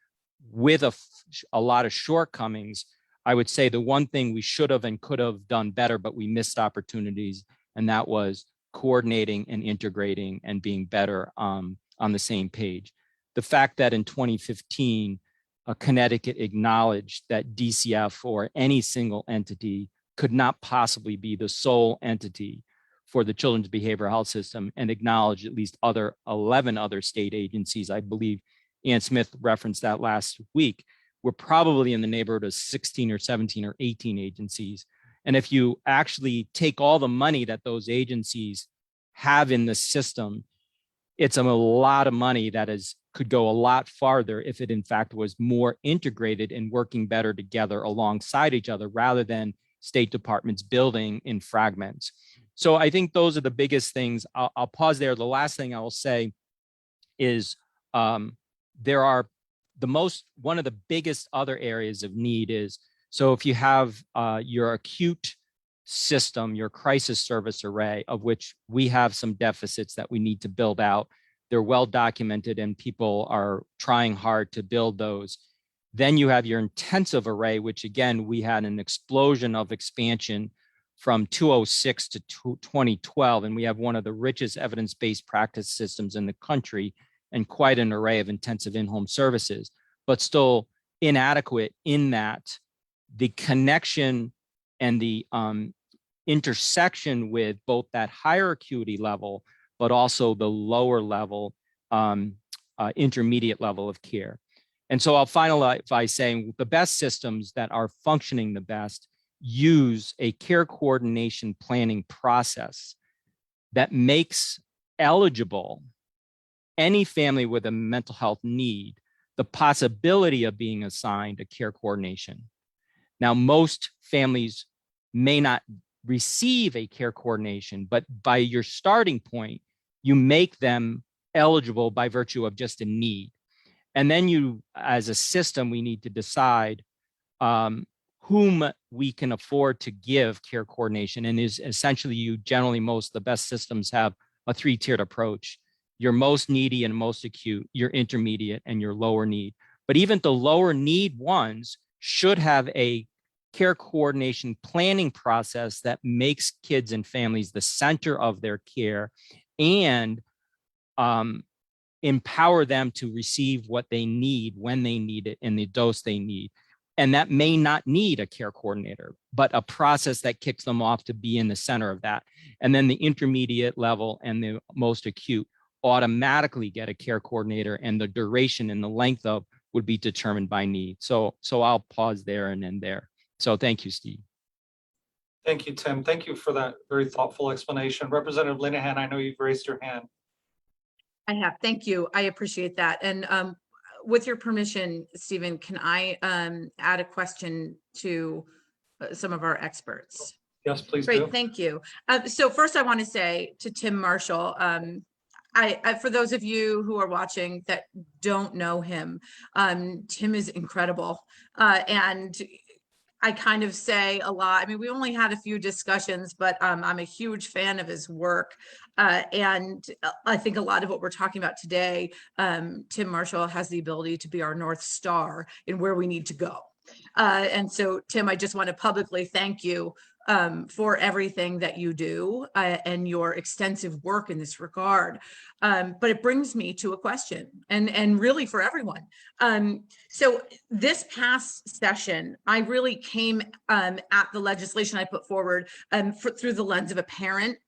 with a lot of shortcomings, I would say the one thing we should have and could have done better, but we missed opportunities, and that was coordinating and integrating and being better on the same page. The fact that in 2015, Connecticut acknowledged that DCF or any single entity could not possibly be the sole entity for the children's behavioral health system, and acknowledged at least 11 other state agencies. I believe Ann Smith referenced that last week. We're probably in the neighborhood of 16 or 17 or 18 agencies. And if you actually take all the money that those agencies have in the system, it's a lot of money that could go a lot farther if it in fact was more integrated and working better together alongside each other, rather than state departments building in fragments. So I think those are the biggest things. I'll pause there. The last thing I will say is one of the biggest other areas of need is So if you have your acute system, your crisis service array, of which we have some deficits that we need to build out, they're well documented and people are trying hard to build those. Then you have your intensive array, which again, we had an explosion of expansion from 2006 to 2012, and we have one of the richest evidence-based practice systems in the country and quite an array of intensive in-home services, but still inadequate in that the connection and the intersection with both that higher acuity level, but also the lower level, intermediate level of care. And so I'll finalize by saying the best systems that are functioning the best use a care coordination planning process that makes eligible any family with a mental health need the possibility of being assigned a care coordination. Now, most families may not receive a care coordination, but by your starting point, you make them eligible by virtue of just a need. And then you, as a system, we need to decide whom we can afford to give care coordination. And is essentially the best systems have a 3-tiered approach. Your most needy and most acute, your intermediate and your lower need. But even the lower need ones should have a care coordination planning process that makes kids and families the center of their care and empower them to receive what they need when they need it in the dose they need. And that may not need a care coordinator, but a process that kicks them off to be in the center of that. And then the intermediate level and the most acute automatically get a care coordinator, and the duration and the length of would be determined by need. So I'll pause there and end there. So thank you, Steve. Thank you, Tim. Thank you for that very thoughtful explanation. Representative Linehan, I know you've raised your hand. I have. Thank you. I appreciate that. And with your permission, Stephen, can I add a question to some of our experts? Yes, please Great, do. thank you. So first I want to say to Tim Marshall, for those of you who are watching that don't know him, Tim is incredible. And I kind of say a lot. I mean, we only had a few discussions, but I'm a huge fan of his work. And I think a lot of what we're talking about today, Tim Marshall has the ability to be our North Star in where we need to go. And so, Tim, I just want to publicly thank you for everything that you do and your extensive work in this regard. But it brings me to a question, and really for everyone. So this past session, I really came at the legislation I put forward through the lens of a parent.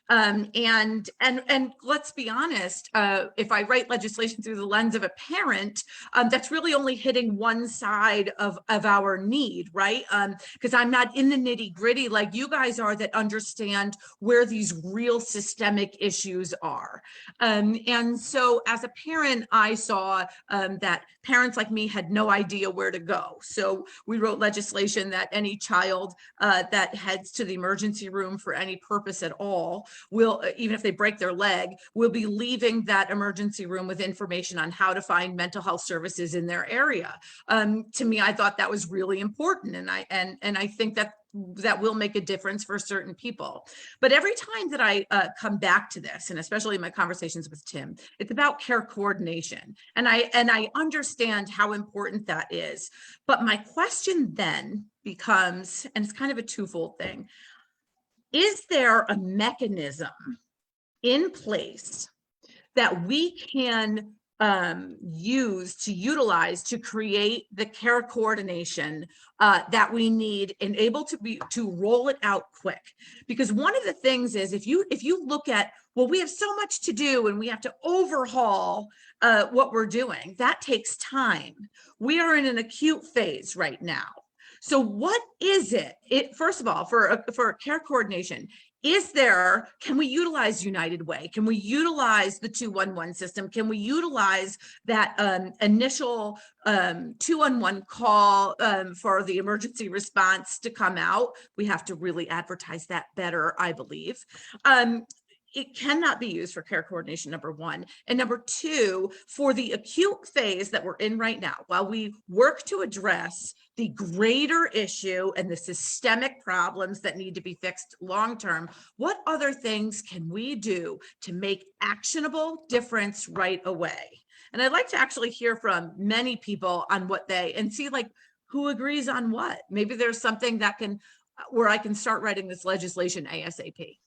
And let's be honest, if I write legislation through the lens of a parent, that's really only hitting one side of our need, right? Because I'm not in the nitty gritty like you guys are that understand where these real systemic issues are. And so as a parent, I saw that parents like me had no idea where to go. So we wrote legislation that any child that heads to the emergency room for any purpose at all will, even if they break their leg, will be leaving that emergency room with information on how to find mental health services in their area. To me, I thought that was really important, and I think that will make a difference for certain people. But every time that I come back to this, and especially in my conversations with Tim, it's about care coordination, and I understand how important that is. But my question then becomes, and it's kind of a twofold thing: is there a mechanism in place that we can utilize to create the care coordination that we need and able to roll it out quick? Because one of the things is, if you look at, well, we have so much to do and we have to overhaul what we're doing, that takes time. We are in an acute phase right now. So what is it? First of all, for care coordination, can we utilize United Way? Can we utilize the 211 system? Can we utilize that initial 211 call for the emergency response to come out? We have to really advertise that better, I believe. it cannot be used for care coordination, number one. And number two, for the acute phase that we're in right now, while we work to address the greater issue and the systemic problems that need to be fixed long-term, what other things can we do to make actionable difference right away? And I'd like to actually hear from many people on what and see like who agrees on what. Maybe there's something that where I can start writing this legislation ASAP.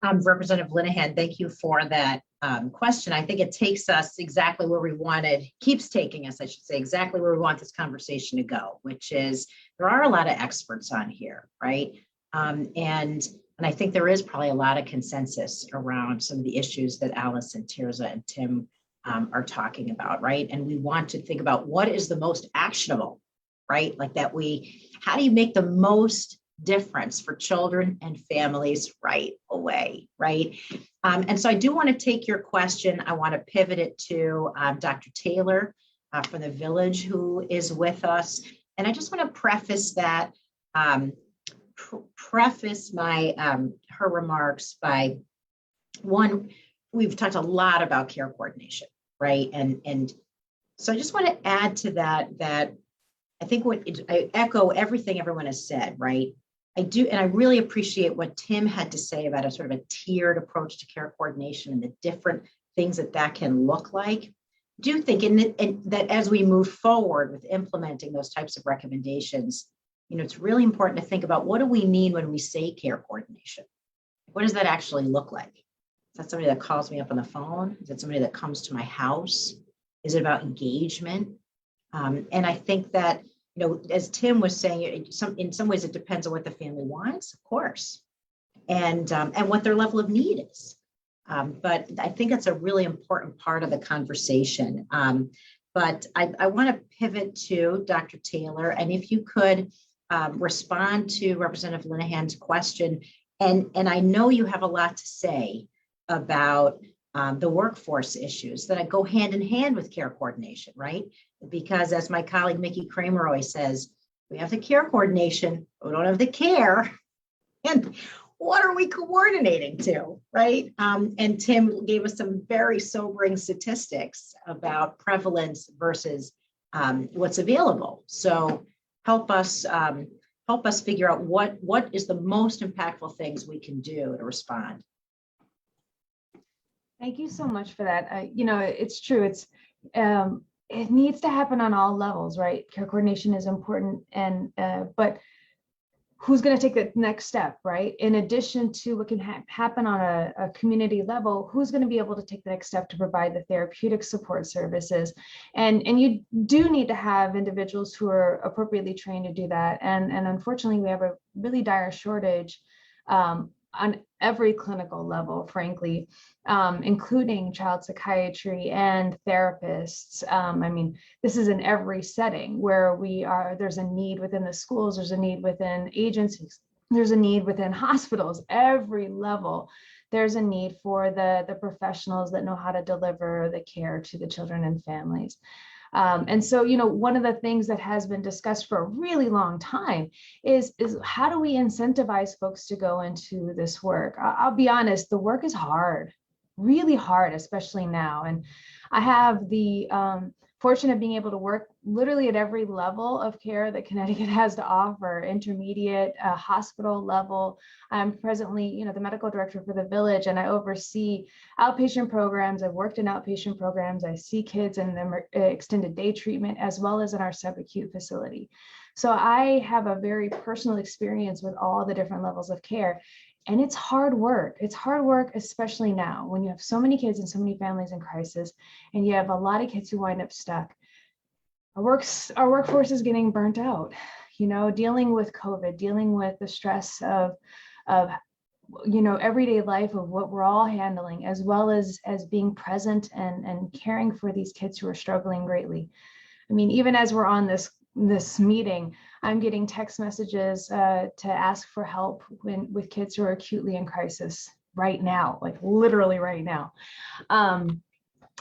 Representative Linehan, thank you for that question. I think it takes us exactly where we wanted, keeps taking us, I should say, exactly where we want this conversation to go, which is there are a lot of experts on here, right? And I think there is probably a lot of consensus around some of the issues that Alice and Tirza and Tim are talking about, right? And we want to think about what is the most actionable, right? Like that how do you make the most difference for children and families right away, right? And so I do want to take your question. I want to pivot it to Dr. Taylor from the Village, who is with us. And I just want to preface that, preface her remarks by one, we've talked a lot about care coordination, right? And so I just want to add to that I think I echo everything everyone has said, right? I do, and I really appreciate what Tim had to say about a sort of a tiered approach to care coordination and the different things that can look like. I do think that as we move forward with implementing those types of recommendations, it's really important to think about what do we mean when we say care coordination? What does that actually look like? Is that somebody that calls me up on the phone? Is it somebody that comes to my house? Is it about engagement? And I think that, as Tim was saying, in some ways it depends on what the family wants, of course, and what their level of need is. But I think it's a really important part of the conversation. But I want to pivot to Dr. Taylor, and if you could respond to Representative Linehan's question, and I know you have a lot to say about the workforce issues that go hand in hand with care coordination, right? Because as my colleague Mickey Kramer always says, we have the care coordination, but we don't have the care. And what are we coordinating to, right? And Tim gave us some very sobering statistics about prevalence versus what's available. So help us figure out what is the most impactful things we can do to respond. Thank you so much for that. It's true. It needs to happen on all levels, right? Care coordination is important, but who's going to take the next step, right? In addition to what can happen on a community level, who's going to be able to take the next step to provide the therapeutic support services? And you do need to have individuals who are appropriately trained to do that. And unfortunately, we have a really dire shortage on every clinical level, frankly, including child psychiatry and therapists. This is in every setting where there's a need within the schools, there's a need within agencies, there's a need within hospitals, every level. There's a need for the professionals that know how to deliver the care to the children and families. And so, one of the things that has been discussed for a really long time is how do we incentivize folks to go into this work? I'll be honest, the work is hard, really hard, especially now. And I have the fortune of being able to work literally at every level of care that Connecticut has to offer, intermediate, hospital level. I'm presently, the medical director for the Village, and I oversee outpatient programs. I've worked in outpatient programs. I see kids in the extended day treatment, as well as in our subacute facility. So I have a very personal experience with all the different levels of care. And it's hard work. It's hard work, especially now when you have so many kids and so many families in crisis, and you have a lot of kids who wind up stuck. Our workforce is getting burnt out, dealing with COVID, dealing with the stress of everyday life of what we're all handling, as well as being present and caring for these kids who are struggling greatly. Even as we're on this meeting, I'm getting text messages to ask for help with kids who are acutely in crisis right now, like literally right now.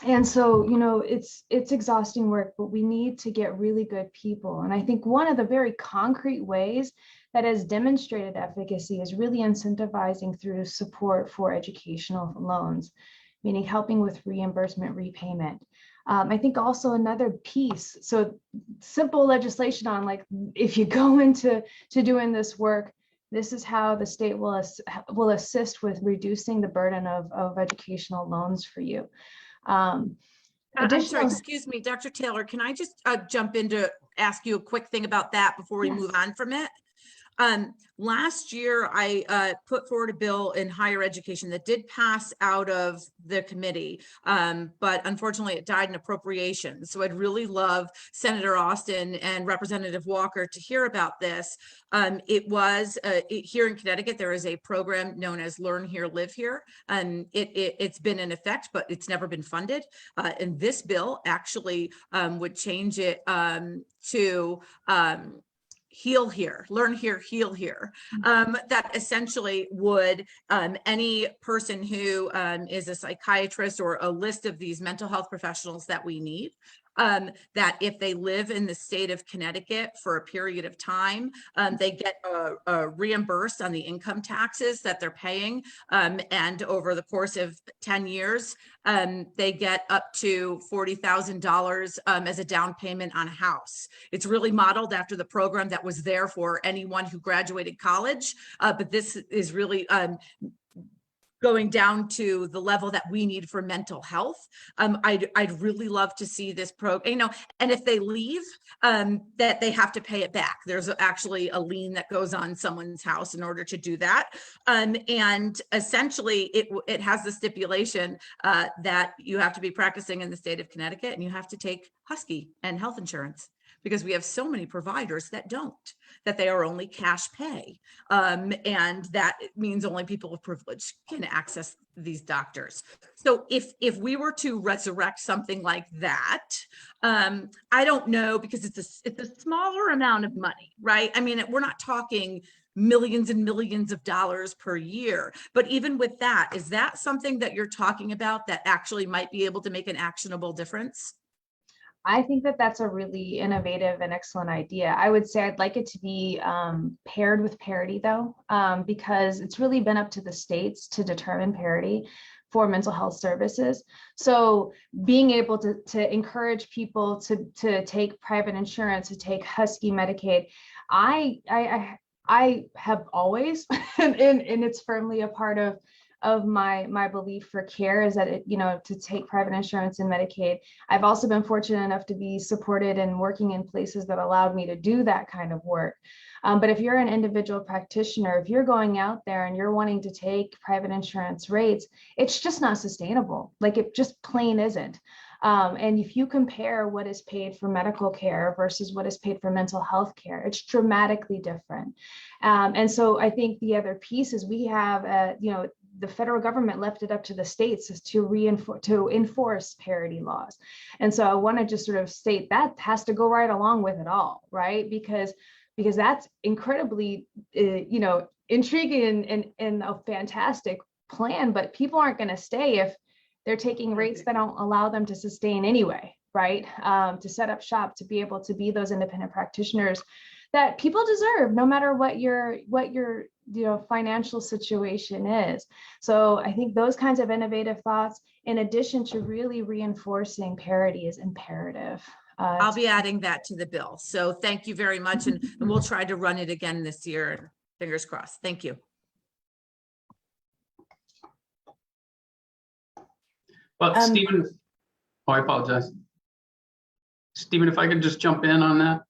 And so, it's exhausting work, but we need to get really good people. And I think one of the very concrete ways that has demonstrated efficacy is really incentivizing through support for educational loans, meaning helping with reimbursement repayment. I think also another piece, so simple legislation on like, if you go into doing this work, this is how the state will assist with reducing the burden of educational loans for you. I'm sorry, Additional- excuse me, Dr. Taylor, can I just jump in to ask you a quick thing about that before we Yes. move on from it? Last year, I put forward a bill in higher education that did pass out of the committee, but unfortunately it died in appropriations. So I'd really love Senator Austin and Representative Walker to hear about this. It was here in Connecticut, there is a program known as Learn Here, Live Here. It's been in effect, but it's never been funded. And this bill actually would change it to Heal Here, Learn Here, Heal Here. That essentially would, any person who is a psychiatrist or a list of these mental health professionals that we need, that if they live in the state of Connecticut for a period of time, they get reimbursed on the income taxes that they're paying. And over the course of 10 years, they get up to $40,000 as a down payment on a house. It's really modeled after the program that was there for anyone who graduated college. But this is really going down to the level that we need for mental health. I'd really love to see this program, and if they leave, that they have to pay it back. There's actually a lien that goes on someone's house in order to do that. And essentially it has the stipulation that you have to be practicing in the state of Connecticut and you have to take Husky and health insurance, because we have so many providers that don't, that they are only cash pay. And that means only people of privilege can access these doctors. So if we were to resurrect something like that, I don't know, because it's a smaller amount of money, right? I mean, we're not talking millions and millions of dollars per year, but even with that, is that something that you're talking about that actually might be able to make an actionable difference? I think that that's a really innovative and excellent idea. I would say I'd like it to be paired with parity though, because it's really been up to the states to determine parity for mental health services. So being able to encourage people to take private insurance, to take Husky Medicaid, I have always, and it's firmly a part of my belief for care, is that to take private insurance and Medicaid. I've also been fortunate enough to be supported and working in places that allowed me to do that kind of work. But if you're an individual practitioner, if you're going out there and you're wanting to take private insurance rates, it's just not sustainable. Like, it just plain isn't. And if you compare what is paid for medical care versus what is paid for mental health care, it's dramatically different. And so I think the other piece is we have, the federal government left it up to the states to enforce parity laws. And so I want to just sort of state that has to go right along with it all, right? Because that's incredibly, intriguing and a fantastic plan, but people aren't going to stay if they're taking rates that don't allow them to sustain anyway, right? To set up shop, to be able to be those independent practitioners that people deserve, no matter what your financial situation is. So I think those kinds of innovative thoughts, in addition to really reinforcing parity, is imperative. I'll be adding that to the bill. So thank you very much. And we'll try to run it again this year. Fingers crossed. Thank you. Well, Stephen, I apologize. Stephen, if I could just jump in on that.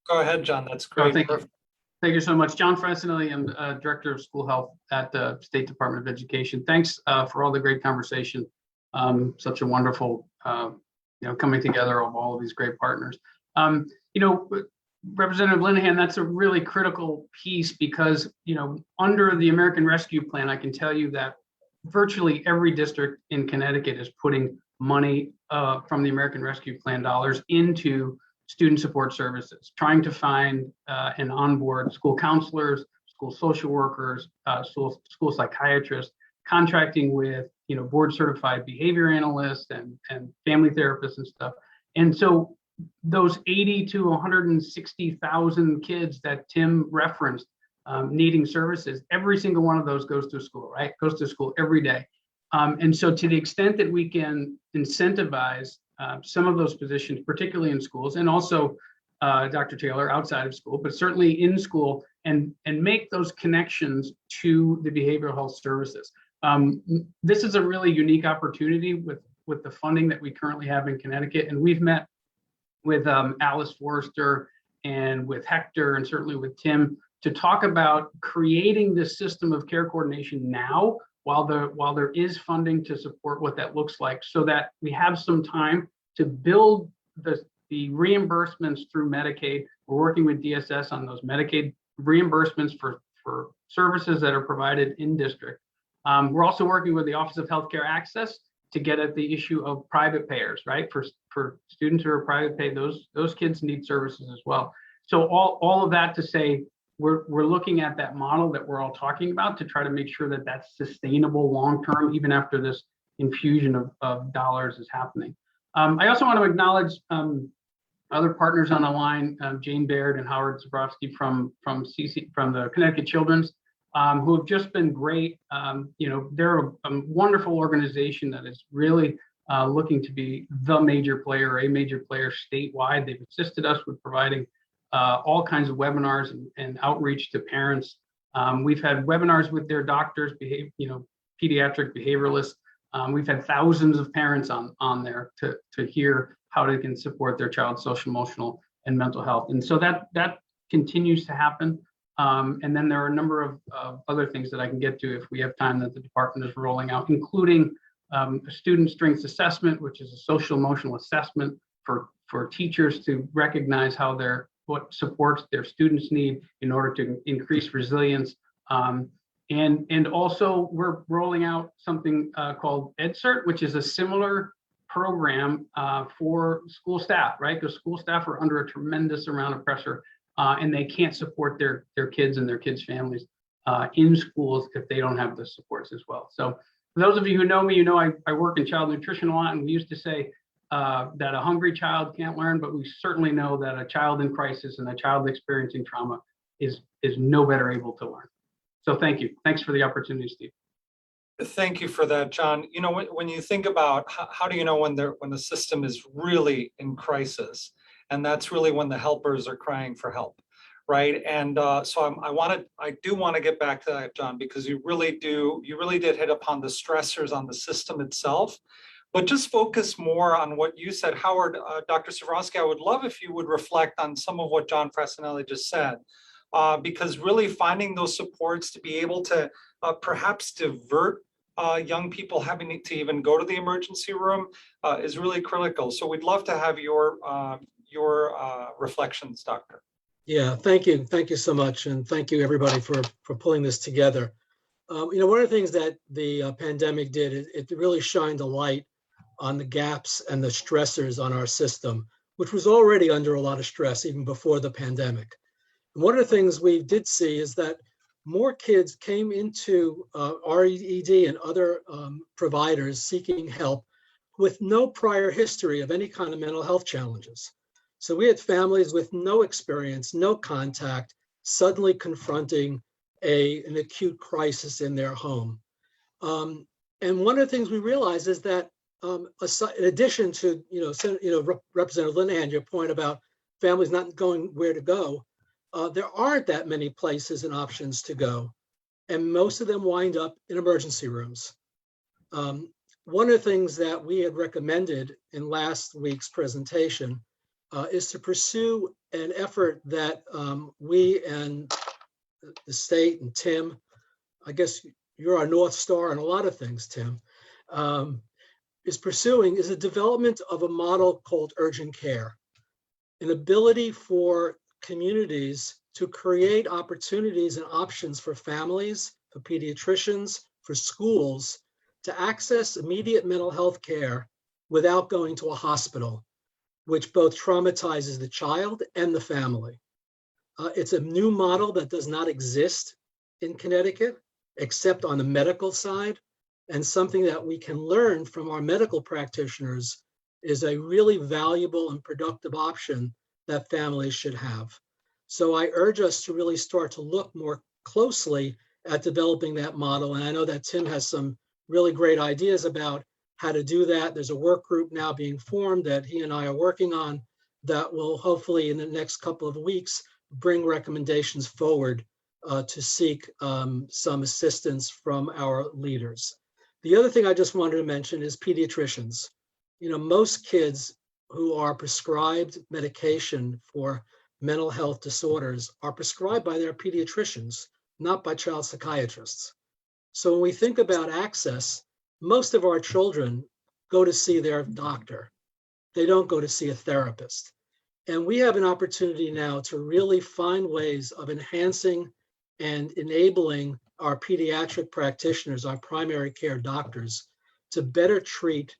Go ahead, John. That's great. Thank you so much. John Fresnelli, I'm Director of School Health at the State Department of Education. Thanks for all the great conversation. Such a wonderful, coming together of all of these great partners. Representative Linehan, that's a really critical piece because, under the American Rescue Plan, I can tell you that virtually every district in Connecticut is putting money from the American Rescue Plan dollars into student support services, trying to find and onboard school counselors, school social workers, school psychiatrists, contracting with board certified behavior analysts and family therapists and stuff. And so those 80 to 160,000 kids that Tim referenced, needing services, every single one of those goes to school, right? Goes to school every day. And so to the extent that we can incentivize some of those positions, particularly in schools, and also Dr. Taylor outside of school, but certainly in school, and make those connections to the behavioral health services. This is a really unique opportunity with the funding that we currently have in Connecticut. And we've met with Alice Forrester and with Hector and certainly with Tim to talk about creating this system of care coordination now while there is funding to support what that looks like, so that we have some time to build the reimbursements through Medicaid. We're working with DSS on those Medicaid reimbursements for services that are provided in district. We're also working with the Office of Healthcare Access to get at the issue of private payers, right? For students who are private pay, those kids need services as well. So all of that to say, we're looking at that model that we're all talking about to try to make sure that that's sustainable long-term, even after this infusion of dollars is happening. I also want to acknowledge other partners on the line, Jane Baird and Howard Zabrowski from the Connecticut Children's, who have just been great. They're a wonderful organization that is really looking to be a major player statewide. They've assisted us with providing all kinds of webinars and outreach to parents. We've had webinars with their doctors, pediatric behavioralists. We've had thousands of parents on there to hear how they can support their child's social, emotional, and mental health. And so that continues to happen. And then there are a number of other things that I can get to if we have time that the department is rolling out, including a student strengths assessment, which is a social emotional assessment for teachers to recognize what supports their students need in order to increase resilience. And also we're rolling out something called EdCert, which is a similar program for school staff, right? Because school staff are under a tremendous amount of pressure and they can't support their kids and their kids' families in schools if they don't have the supports as well. So for those of you who know me, I work in child nutrition a lot, and we used to say that a hungry child can't learn, but we certainly know that a child in crisis and a child experiencing trauma is no better able to learn. So thank you. Thanks for the opportunity, Steve. Thank you for that, John. When you think about how do you know when the system is really in crisis, and that's really when the helpers are crying for help, right? And so I do want to get back to that, John, because you really did hit upon the stressors on the system itself. But just focus more on what you said, Howard. Dr. Zabrowski, I would love if you would reflect on some of what John Frassinelli just said, because really finding those supports to be able to perhaps divert young people having to even go to the emergency room is really critical. So we'd love to have your reflections, Doctor. Yeah, thank you. Thank you so much. And thank you everybody for pulling this together. One of the things that the pandemic did, it really shined a light on the gaps and the stressors on our system, which was already under a lot of stress even before the pandemic. And one of the things we did see is that more kids came into RED and other providers seeking help with no prior history of any kind of mental health challenges. So we had families with no experience, no contact, suddenly confronting an acute crisis in their home. And one of the things we realized is that in addition to, Representative Linehan, your point about families not knowing where to go, there aren't that many places and options to go. And most of them wind up in emergency rooms. One of the things that we had recommended in last week's presentation is to pursue an effort that we and the state and Tim, I guess you're our North Star on a lot of things, Tim, is the development of a model called urgent care, an ability for communities to create opportunities and options for families, for pediatricians, for schools to access immediate mental health care without going to a hospital, which both traumatizes the child and the family. It's a new model that does not exist in Connecticut, except on the medical side, and something that we can learn from our medical practitioners is a really valuable and productive option that families should have. So I urge us to really start to look more closely at developing that model. And I know that Tim has some really great ideas about how to do that. There's a work group now being formed that he and I are working on that will hopefully in the next couple of weeks bring recommendations forward to seek some assistance from our leaders. The other thing I just wanted to mention is pediatricians. You know, most kids who are prescribed medication for mental health disorders are prescribed by their pediatricians, not by child psychiatrists. So when we think about access, most of our children go to see their doctor. They don't go to see a therapist. And we have an opportunity now to really find ways of enhancing and enabling our pediatric practitioners, our primary care doctors, to better treat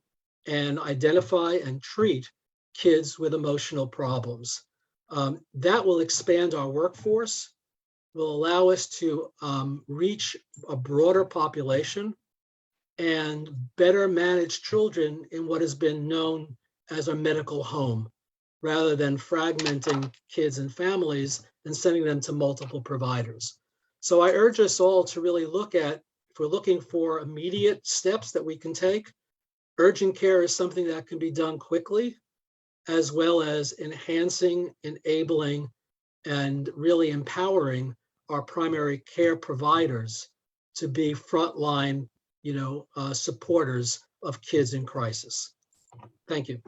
and identify and treat kids with emotional problems. That will expand our workforce, will allow us to reach a broader population and better manage children in what has been known as a medical home, rather than fragmenting kids and families and sending them to multiple providers. So I urge us all to really look at, if we're looking for immediate steps that we can take, urgent care is something that can be done quickly, as well as enhancing, enabling, and really empowering our primary care providers to be frontline, supporters of kids in crisis. Thank you.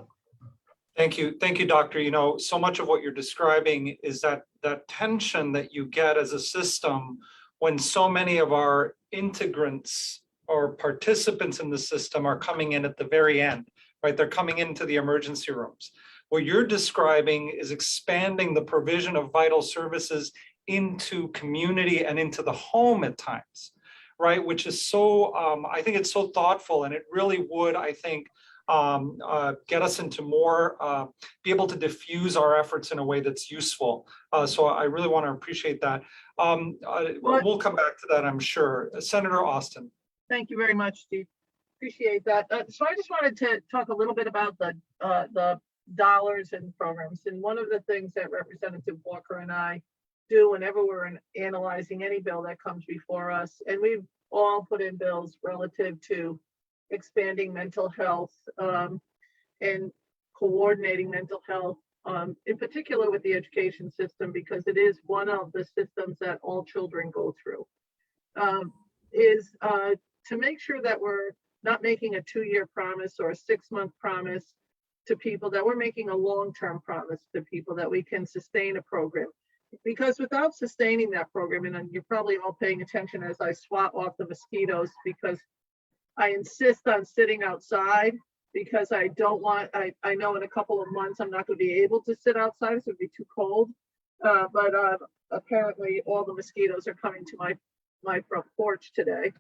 Thank you. Thank you, Doctor. You know, so much of what you're describing is that tension that you get as a system when so many of our integrants or participants in the system are coming in at the very end, right? They're coming into the emergency rooms. What you're describing is expanding the provision of vital services into community and into the home at times, right? Which is so, I think it's so thoughtful, and it really would, I think, get us into more, be able to diffuse our efforts in a way that's useful. So I really want to appreciate that. We'll come back to that, I'm sure. Senator Austin. Thank you very much, Steve. Appreciate that. So I just wanted to talk a little bit about the dollars and programs. And one of the things that Representative Walker and I do whenever we're analyzing any bill that comes before us, and we've all put in bills relative to expanding mental health and coordinating mental health, in particular with the education system, because it is one of the systems that all children go through, is to make sure that we're not making a 2-year promise or a 6-month promise to people, that we're making a long-term promise to people that we can sustain a program. Because without sustaining that program, and you're probably all paying attention as I swat off the mosquitoes, because I insist on sitting outside, because I don't want, I know in a couple of months I'm not going to be able to sit outside, so it'd be too cold. But apparently all the mosquitoes are coming to my front porch today.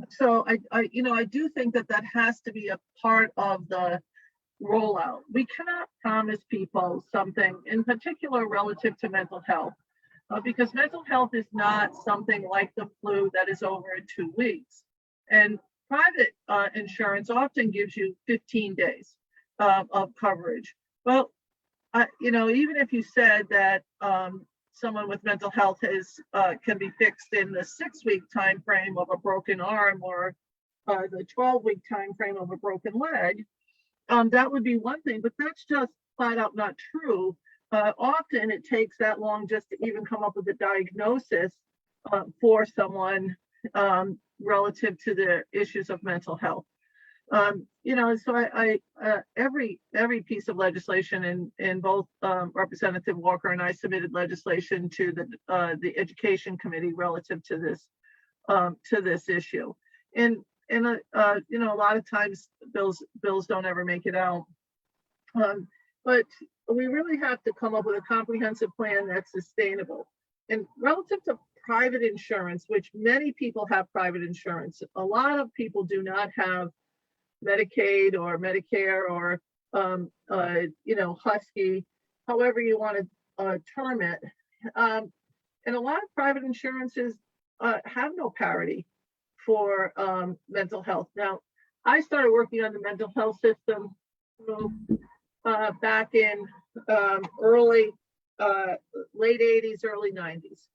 So I do think that has to be a part of the rollout. We cannot promise people something in particular relative to mental health, because mental health is not something like the flu that is over in 2 weeks. And private insurance often gives you 15 days of coverage. Well, even if you said that someone with mental health can be fixed in the 6-week time frame of a broken arm, or the 12-week time frame of a broken leg, that would be one thing, but that's just flat out not true. Often it takes that long just to even come up with a diagnosis for someone relative to the issues of mental health. So every piece of legislation in both Representative Walker and I submitted legislation to the Education Committee relative to this issue, and a lot of times bills don't ever make it out, but we really have to come up with a comprehensive plan that's sustainable. And relative to private insurance, which many people have private insurance, a lot of people do not have Medicaid or Medicare or Husky, however you want to term it, and a lot of private insurances have no parity for mental health. Now, I started working on the mental health system back in late 80s, early 90s.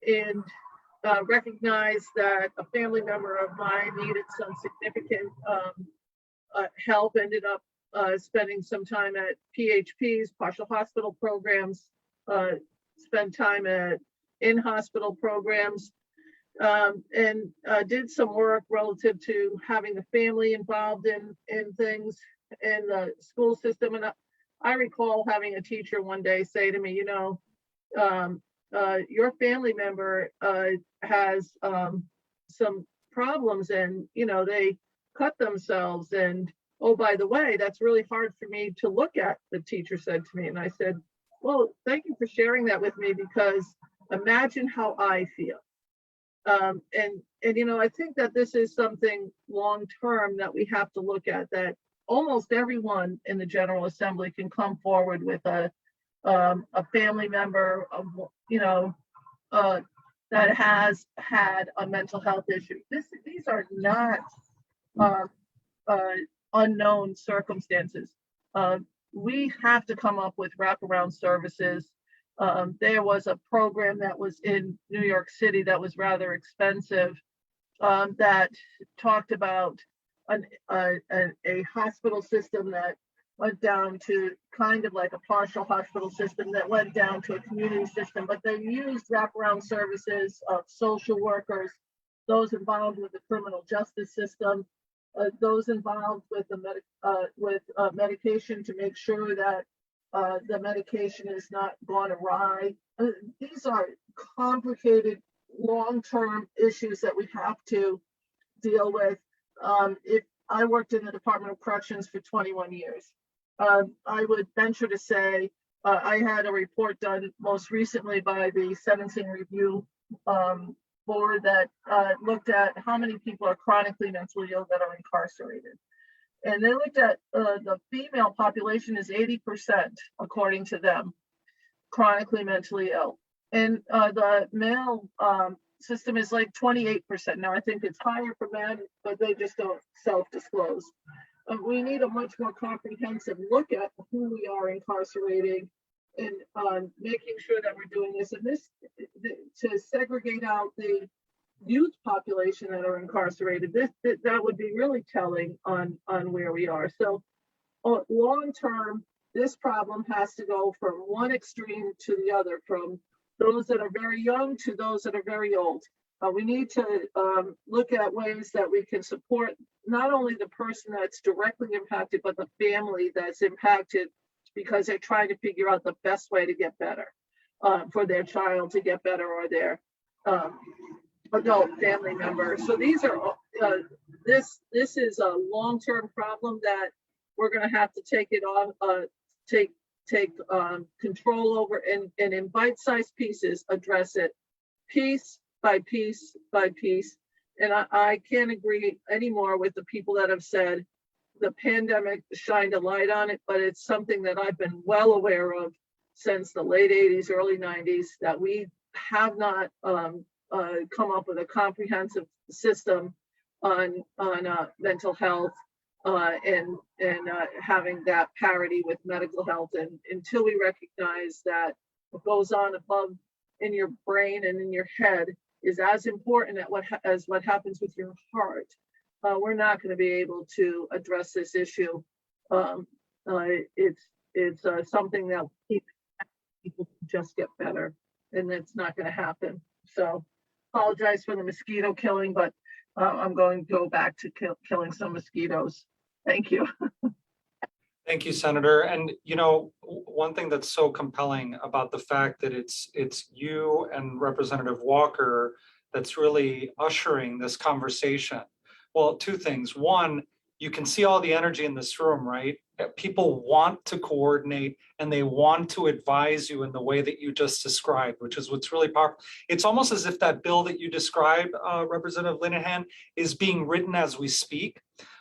and recognized that a family member of mine needed some significant help, ended up spending some time at PHPs, partial hospital programs, spent time at in-hospital programs, and did some work relative to having the family involved in things in the school system. And I recall having a teacher one day say to me, your family member has some problems, and they cut themselves, and oh, by the way, that's really hard for me to look at, the teacher said to me. And I said, well, thank you for sharing that with me, because imagine how I feel. I think that this is something long-term that we have to look at, that almost everyone in the General Assembly can come forward with a family member of, that has had a mental health issue. These are not unknown circumstances. We have to come up with wraparound services. There was a program that was in New York City that was rather expensive, that talked about a hospital system that went down to kind of like a partial hospital system that went down to a community system, but they used wraparound services of social workers, those involved with the criminal justice system, those involved with the medication to make sure that the medication is not gone awry. These are complicated, long-term issues that we have to deal with. If I worked in the Department of Corrections for 21 years, I would venture to say I had a report done most recently by the Sentencing Review Board that looked at how many people are chronically mentally ill that are incarcerated. And they looked at the female population is 80%, according to them, chronically mentally ill. And the male system is like 28%. Now, I think it's higher for men, but they just don't self-disclose. We need a much more comprehensive look at who we are incarcerating, and making sure that we're doing this. And this, to segregate out the youth population that are incarcerated, that would be really telling on where we are. So long term, this problem has to go from one extreme to the other, from those that are very young to those that are very old. We need to look at ways that we can support not only the person that's directly impacted, but the family that's impacted, because they're trying to figure out the best way to get better, for their child to get better, or their adult family member. So these are this is a long-term problem that we're going to have to take it on, take control over, and in bite-sized pieces address it, piece by piece by piece. And I can't agree anymore with the people that have said the pandemic shined a light on it, but it's something that I've been well aware of since the late 80s, early 90s, that we have not come up with a comprehensive system on mental health, and having that parity with medical health. And until we recognize that what goes on above in your brain and in your head is as important as what happens with your heart, we're not going to be able to address this issue. It's something that people just get better, and it's not going to happen. So apologize for the mosquito killing, but I'm going to go back to killing some mosquitoes. Thank you. Thank you, Senator. And one thing that's so compelling about the fact that it's you and Representative Walker that's really ushering this conversation. Well, two things. One, you can see all the energy in this room, right? People want to coordinate, and they want to advise you in the way that you just described, which is what's really powerful. It's almost as if that bill that you described, Representative Linehan, is being written as we speak.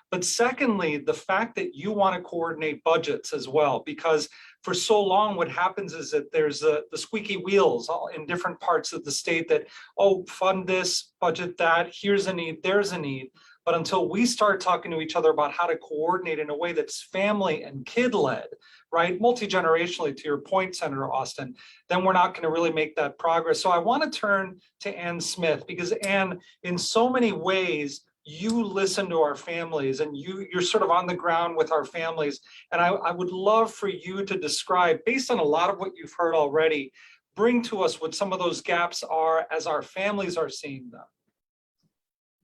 But secondly, the fact that you want to coordinate budgets as well, because for so long, what happens is that there's the squeaky wheels all in different parts of the state that, oh, fund this, budget that, here's a need, there's a need. But until we start talking to each other about how to coordinate in a way that's family and kid led, right, multi-generationally, to your point, Senator Austin, then we're not going to really make that progress. So I want to turn to Ann Smith, because Ann, in so many ways, you listen to our families and you're sort of on the ground with our families. And I would love for you to describe, based on a lot of what you've heard already, bring to us what some of those gaps are as our families are seeing them.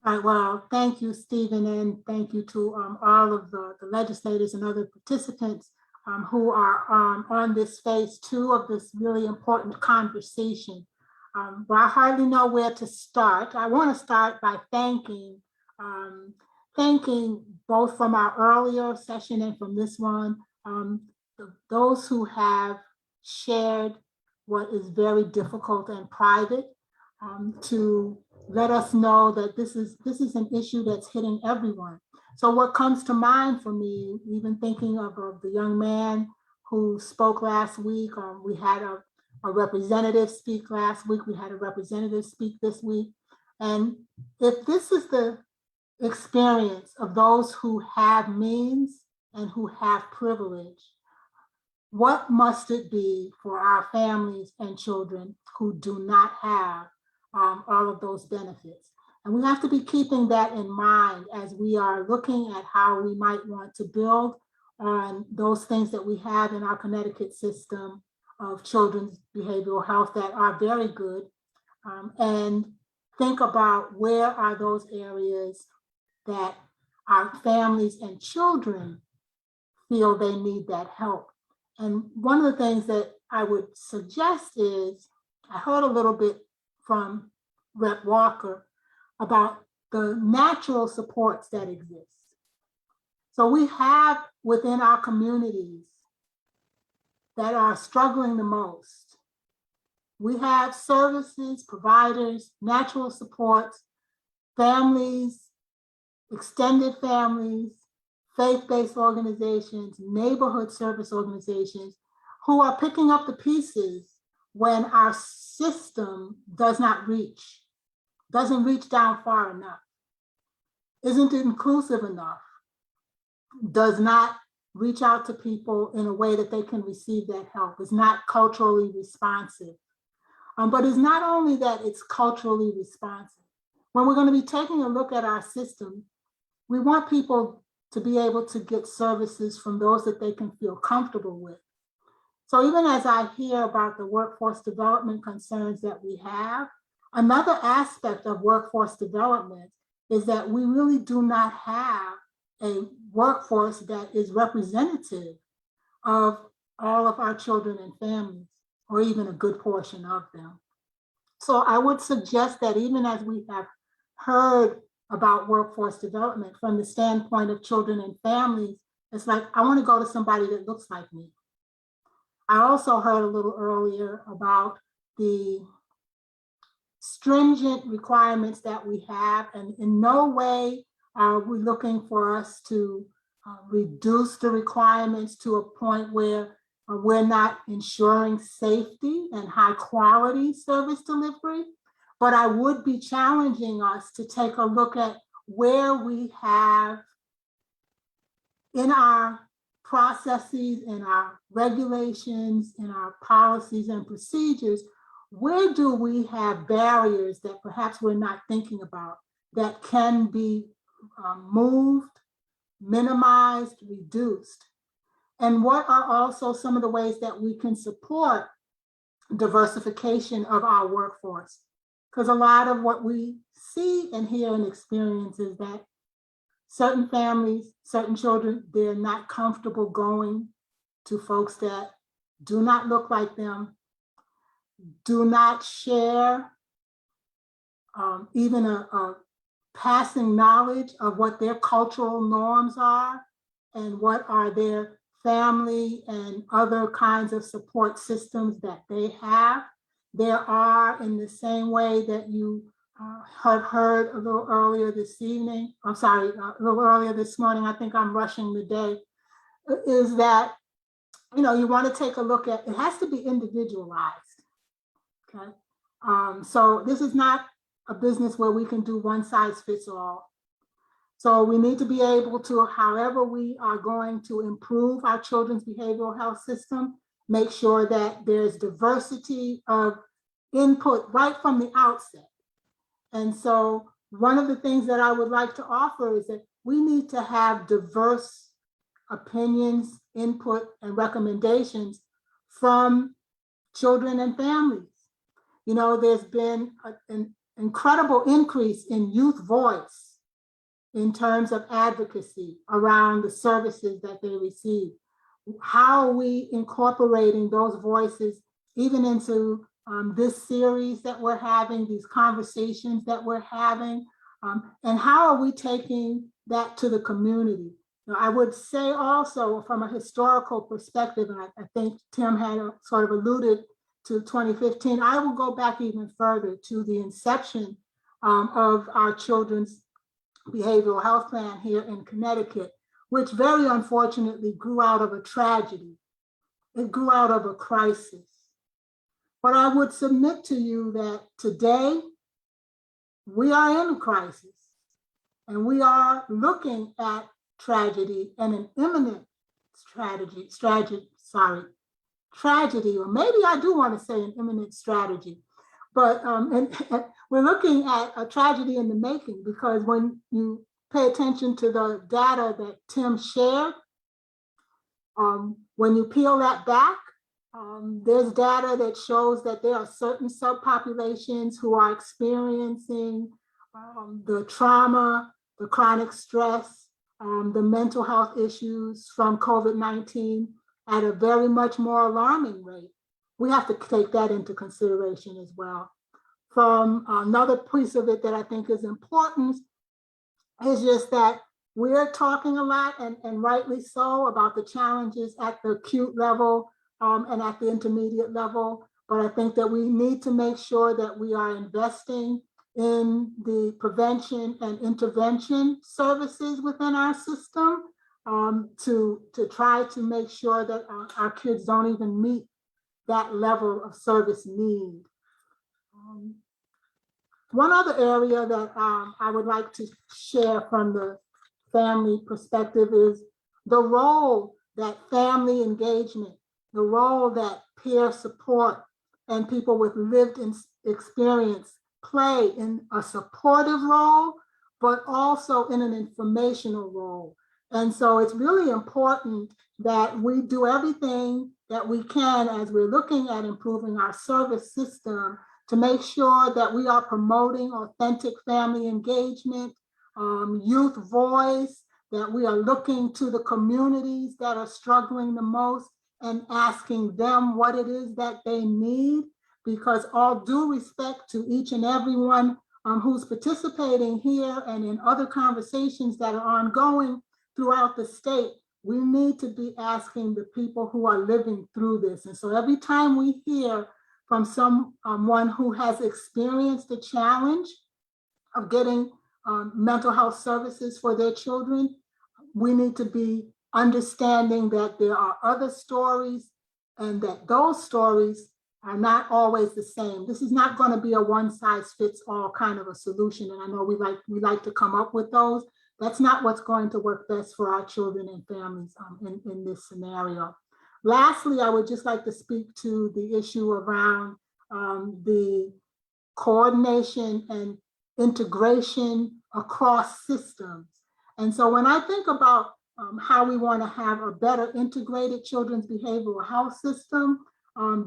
All right, well, thank you, Stephen, and thank you to all of the legislators and other participants who are on this phase 2 of this really important conversation. But I hardly know where to start. I want to start by thanking both from our earlier session and from this one, those who have shared what is very difficult and private, to let us know that this is an issue that's hitting everyone. So what comes to mind for me, even thinking of the young man who spoke last week, we had a representative speak last week, we had a representative speak this week. And if this is the experience of those who have means and who have privilege, what must it be for our families and children who do not have all of those benefits? And we have to be keeping that in mind as we are looking at how we might want to build on those things that we have in our Connecticut system of children's behavioral health that are very good, and think about where are those areas that our families and children feel they need that help. And one of the things that I would suggest is, I heard a little bit from Rep. Walker about the natural supports that exist. So we have within our communities that are struggling the most, we have services, providers, natural supports, families, extended families, faith-based organizations, neighborhood service organizations who are picking up the pieces when our system doesn't reach down far enough, isn't inclusive enough, does not reach out to people in a way that they can receive that help, is not culturally responsive. But it's not only that it's culturally responsive. When we're going to be taking a look at our system, we want people to be able to get services from those that they can feel comfortable with. So even as I hear about the workforce development concerns that we have, another aspect of workforce development is that we really do not have a workforce that is representative of all of our children and families, or even a good portion of them. So I would suggest that even as we have heard about workforce development from the standpoint of children and families, it's like, I want to go to somebody that looks like me. I also heard a little earlier about the stringent requirements that we have, and in no way are we looking for us to reduce the requirements to a point where we're not ensuring safety and high quality service delivery. But I would be challenging us to take a look at where we have in our processes, in our regulations, in our policies and procedures, where do we have barriers that perhaps we're not thinking about that can be moved, minimized, reduced? And what are also some of the ways that we can support diversification of our workforce? Because a lot of what we see and hear and experience is that certain families, certain children, they're not comfortable going to folks that do not look like them, do not share even a passing knowledge of what their cultural norms are and what are their family and other kinds of support systems that they have. There are, in the same way that you have heard a little earlier this evening, I'm sorry, a little earlier this morning, I think I'm rushing the day, is that, you know, you want to take a look at, it has to be individualized, okay? So this is not a business where we can do one size fits all. So we need to be able to, however we are going to improve our children's behavioral health system, make sure that there's diversity of input right from the outset. And so one of the things that I would like to offer is that we need to have diverse opinions, input, and recommendations from children and families. You know, there's been an incredible increase in youth voice in terms of advocacy around the services that they receive. How are we incorporating those voices even into this series that we're having, these conversations that we're having, and how are we taking that to the community? Now, I would say also from a historical perspective, and I think Tim had sort of alluded to 2015, I will go back even further to the inception of our children's behavioral health plan here in Connecticut, which very unfortunately grew out of a tragedy. It grew out of a crisis. But I would submit to you that today we are in a crisis and we are looking at tragedy and an imminent tragedy, or maybe I do want to say an imminent strategy, but and we're looking at a tragedy in the making, because when you pay attention to the data that Tim shared, when you peel that back, there's data that shows that there are certain subpopulations who are experiencing the trauma, the chronic stress, the mental health issues from COVID-19 at a very much more alarming rate. We have to take that into consideration as well. From another piece of it that I think is important is just that we're talking a lot, and rightly so, about the challenges at the acute level and at the intermediate level. But I think that we need to make sure that we are investing in the prevention and intervention services within our system to try to make sure that our kids don't even meet that level of service need. One other area that I would like to share from the family perspective is the role that family engagement, the role that peer support and people with lived experience play in a supportive role, but also in an informational role. And so it's really important that we do everything that we can as we're looking at improving our service system to make sure that we are promoting authentic family engagement, youth voice, that we are looking to the communities that are struggling the most and asking them what it is that they need, because all due respect to each and everyone who's participating here and in other conversations that are ongoing throughout the state, we need to be asking the people who are living through this. And so every time we hear from someone who has experienced the challenge of getting mental health services for their children, we need to be understanding that there are other stories and that those stories are not always the same. This is not going to be a one-size-fits-all kind of a solution. And I know we like to come up with those. That's not what's going to work best for our children and families in this scenario. Lastly, I would just like to speak to the issue around the coordination and integration across systems. And so when I think about how we want to have a better integrated children's behavioral health system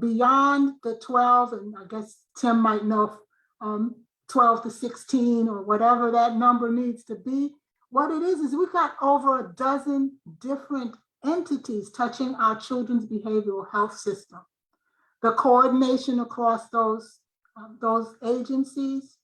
beyond the 12, and I guess Tim might know 12 to 16 or whatever that number needs to be, what it is we've got over a dozen different entities touching our children's behavioral health system. The coordination across those agencies,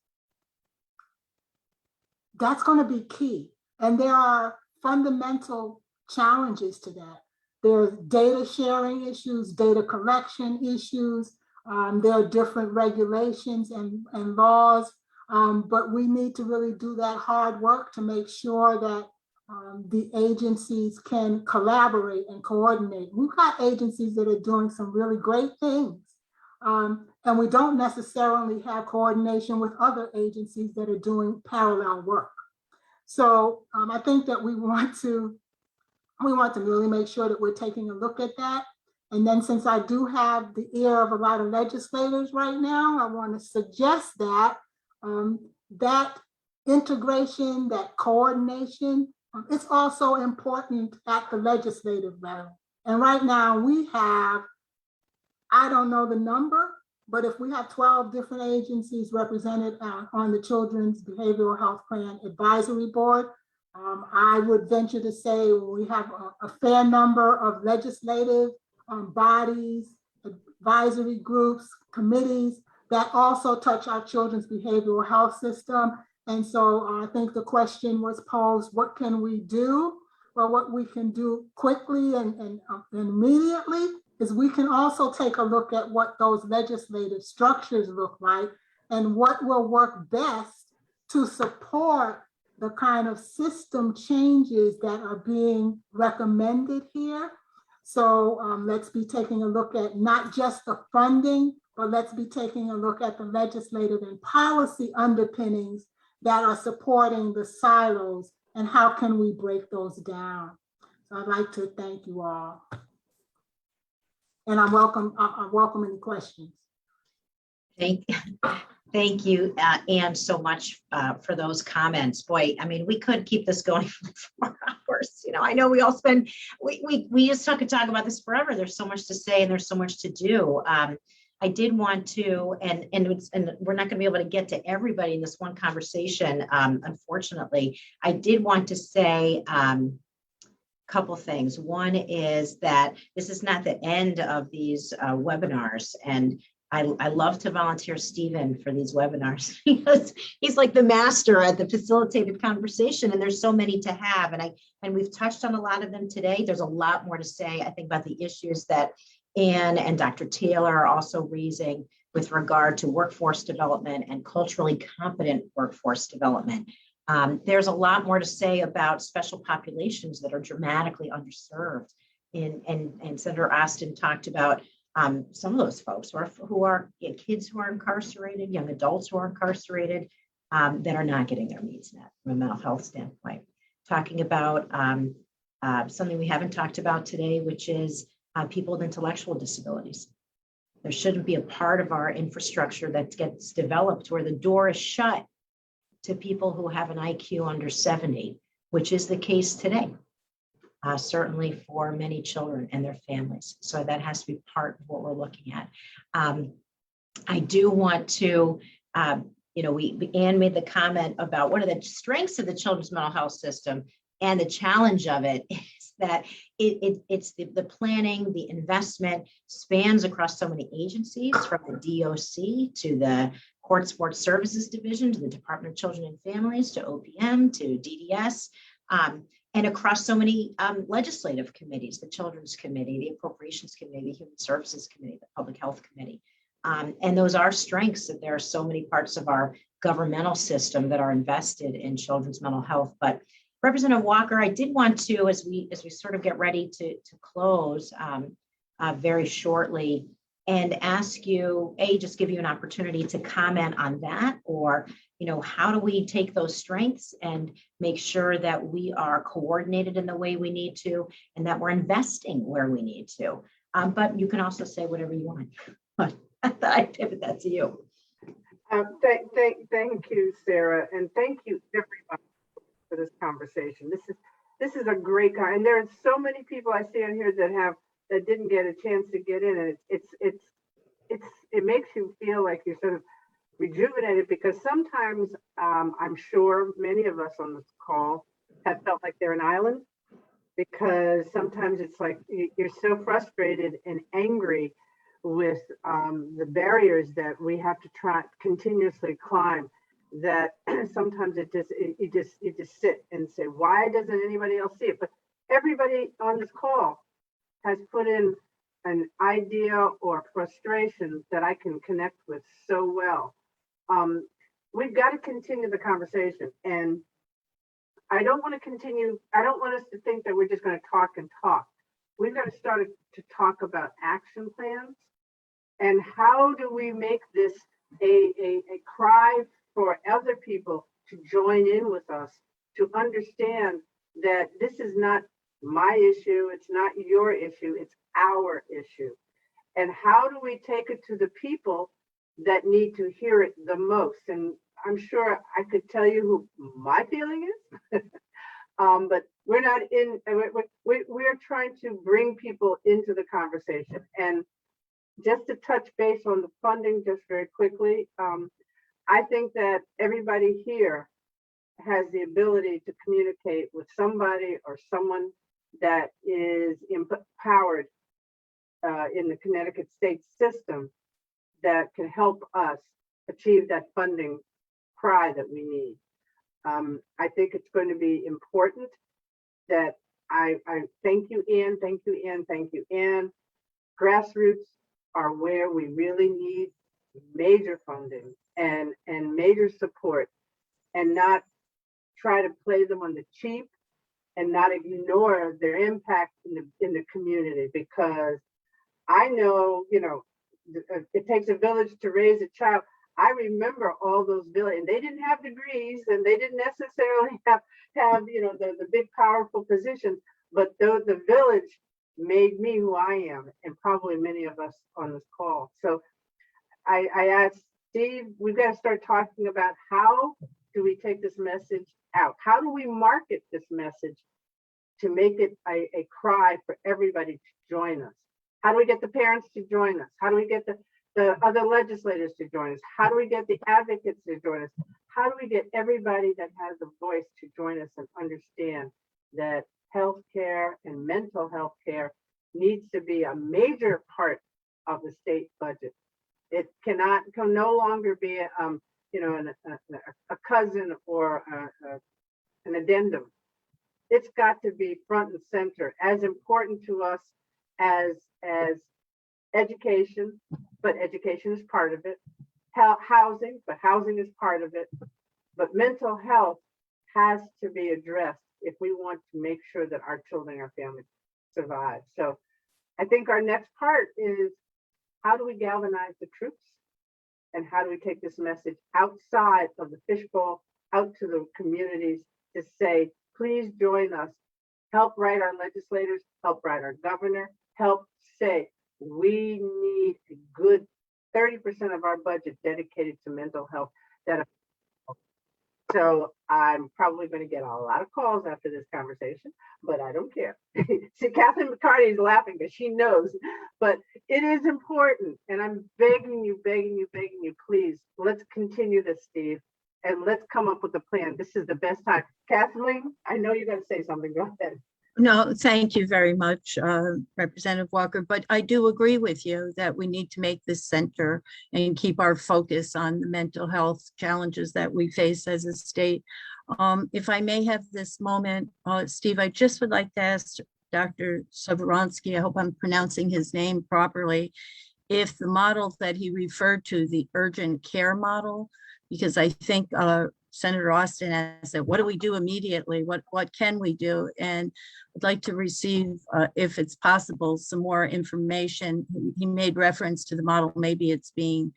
that's going to be key. And there are fundamental challenges to that. There's data sharing issues, data collection issues. There are different regulations and laws, but we need to really do that hard work to make sure that the agencies can collaborate and coordinate. We've got agencies that are doing some really great things, and we don't necessarily have coordination with other agencies that are doing parallel work. So I think that we want to really make sure that we're taking a look at that. And then since I do have the ear of a lot of legislators right now, I want to suggest that that integration, that coordination, it's also important at the legislative level. And right now we have, I don't know the number, but if we have 12 different agencies represented on the Children's Behavioral Health Plan Advisory Board, I would venture to say we have a fair number of legislative bodies, advisory groups, committees that also touch our children's behavioral health system. And so I think the question was posed, what can we do? Well, what we can do quickly and immediately is we can also take a look at what those legislative structures look like and what will work best to support the kind of system changes that are being recommended here. So let's be taking a look at not just the funding, but let's be taking a look at the legislative and policy underpinnings that are supporting the silos and how can we break those down. So I'd like to thank you all. And I welcome any questions. Thank you, Anne, so much for those comments. Boy, I mean, we could keep this going for 4 hours. You know, I know we all spend, we just could talk about this forever. There's so much to say and there's so much to do. I did want to, and we're not going to be able to get to everybody in this one conversation, unfortunately. I did want to say couple things. One is that this is not the end of these webinars, and I love to volunteer Stephen for these webinars because he's like the master at the facilitated conversation, and there's so many to have, and we've touched on a lot of them today. There's a lot more to say, I think, about the issues that Anne and Dr. Taylor are also raising with regard to workforce development and culturally competent workforce development. There's a lot more to say about special populations that are dramatically underserved. And Senator Austin talked about some of those folks who are kids who are incarcerated, young adults who are incarcerated, that are not getting their needs met from a mental health standpoint. Talking about something we haven't talked about today, which is people with intellectual disabilities. There shouldn't be a part of our infrastructure that gets developed where the door is shut to people who have an IQ under 70, which is the case today, certainly for many children and their families. So that has to be part of what we're looking at. I do want to, Anne made the comment about one of the strengths of the children's mental health system, and the challenge of it is that it's the planning, the investment spans across so many agencies, from the DOC to the Court Sports Services Division, to the Department of Children and Families, to OPM, to DDS, and across so many legislative committees, the Children's Committee, the Appropriations Committee, the Human Services Committee, the Public Health Committee. And those are strengths, that there are so many parts of our governmental system that are invested in children's mental health. But Representative Walker, I did want to, as we sort of get ready to close very shortly, and ask you, just give you an opportunity to comment on that, or, how do we take those strengths and make sure that we are coordinated in the way we need to, and that we're investing where we need to. But you can also say whatever you want. But I pivot that to you. Thank you, Sarah, and thank you everybody for this conversation. This is a great and there are so many people I see on here that didn't get a chance to get in, and it makes you feel like you're sort of rejuvenated, because sometimes I'm sure many of us on this call have felt like they're an island, because sometimes it's like you're so frustrated and angry with the barriers that we have to try continuously climb, that sometimes you just sit and say, why doesn't anybody else see it? But everybody on this call has put in an idea or frustration that I can connect with so well. We've got to continue the conversation, and I don't want us to think that we're just going to talk and talk. We've got to start to talk about action plans, and how do we make this a cry for other people to join in with us to understand that this is not my issue, it's not your issue, it's our issue. And how do we take it to the people that need to hear it the most? And I'm sure I could tell you who my feeling is, but we're not in, we're trying to bring people into the conversation. And just to touch base on the funding just very quickly, I think that everybody here has the ability to communicate with somebody or someone that is empowered in the Connecticut state system that can help us achieve that funding cry that we need. I think it's going to be important that I thank you, Ann, thank you, Ann, thank you, Ann. Grassroots are where we really need major funding and major support, and not try to play them on the cheap and not ignore their impact in the community. Because I know, you know, it takes a village to raise a child. I remember all those villages, and they didn't have degrees, and they didn't necessarily have you know, the big powerful positions, but the village made me who I am, and probably many of us on this call. So I asked Steve, we've got to start talking about how do we take this message out? How do we market this message to make it a cry for everybody to join us? How do we get the parents to join us? How do we get the other legislators to join us? How do we get the advocates to join us? How do we get everybody that has a voice to join us and understand that healthcare and mental health care needs to be a major part of the state budget? It can no longer be you know, a cousin or an addendum. It's got to be front and center, as important to us as education, but education is part of it. Housing, but housing is part of it. But mental health has to be addressed if we want to make sure that our children, our families survive. So I think our next part is, how do we galvanize the troops? And how do we take this message outside of the fishbowl, out to the communities to say, please join us, help write our legislators, help write our governor, help say, we need a good 30% of our budget dedicated to mental health. So I'm probably going to get a lot of calls after this conversation, but I don't care. See, Catherine McCarty is laughing because she knows, but it is important. And I'm begging you, please, let's continue this, Steve, and let's come up with a plan. This is the best time. Kathleen, I know you're going to say something. Go ahead. No, thank you very much, Representative Walker, but I do agree with you that we need to make this center and keep our focus on the mental health challenges that we face as a state. If I may have this moment, Steve, I just would like to ask Dr. Soboronsky, I hope I'm pronouncing his name properly, if the model that he referred to, the urgent care model, because I think Senator Austin asked that, what do we do immediately? What can we do? And I'd like to receive, if it's possible, some more information. He made reference to the model. Maybe it's being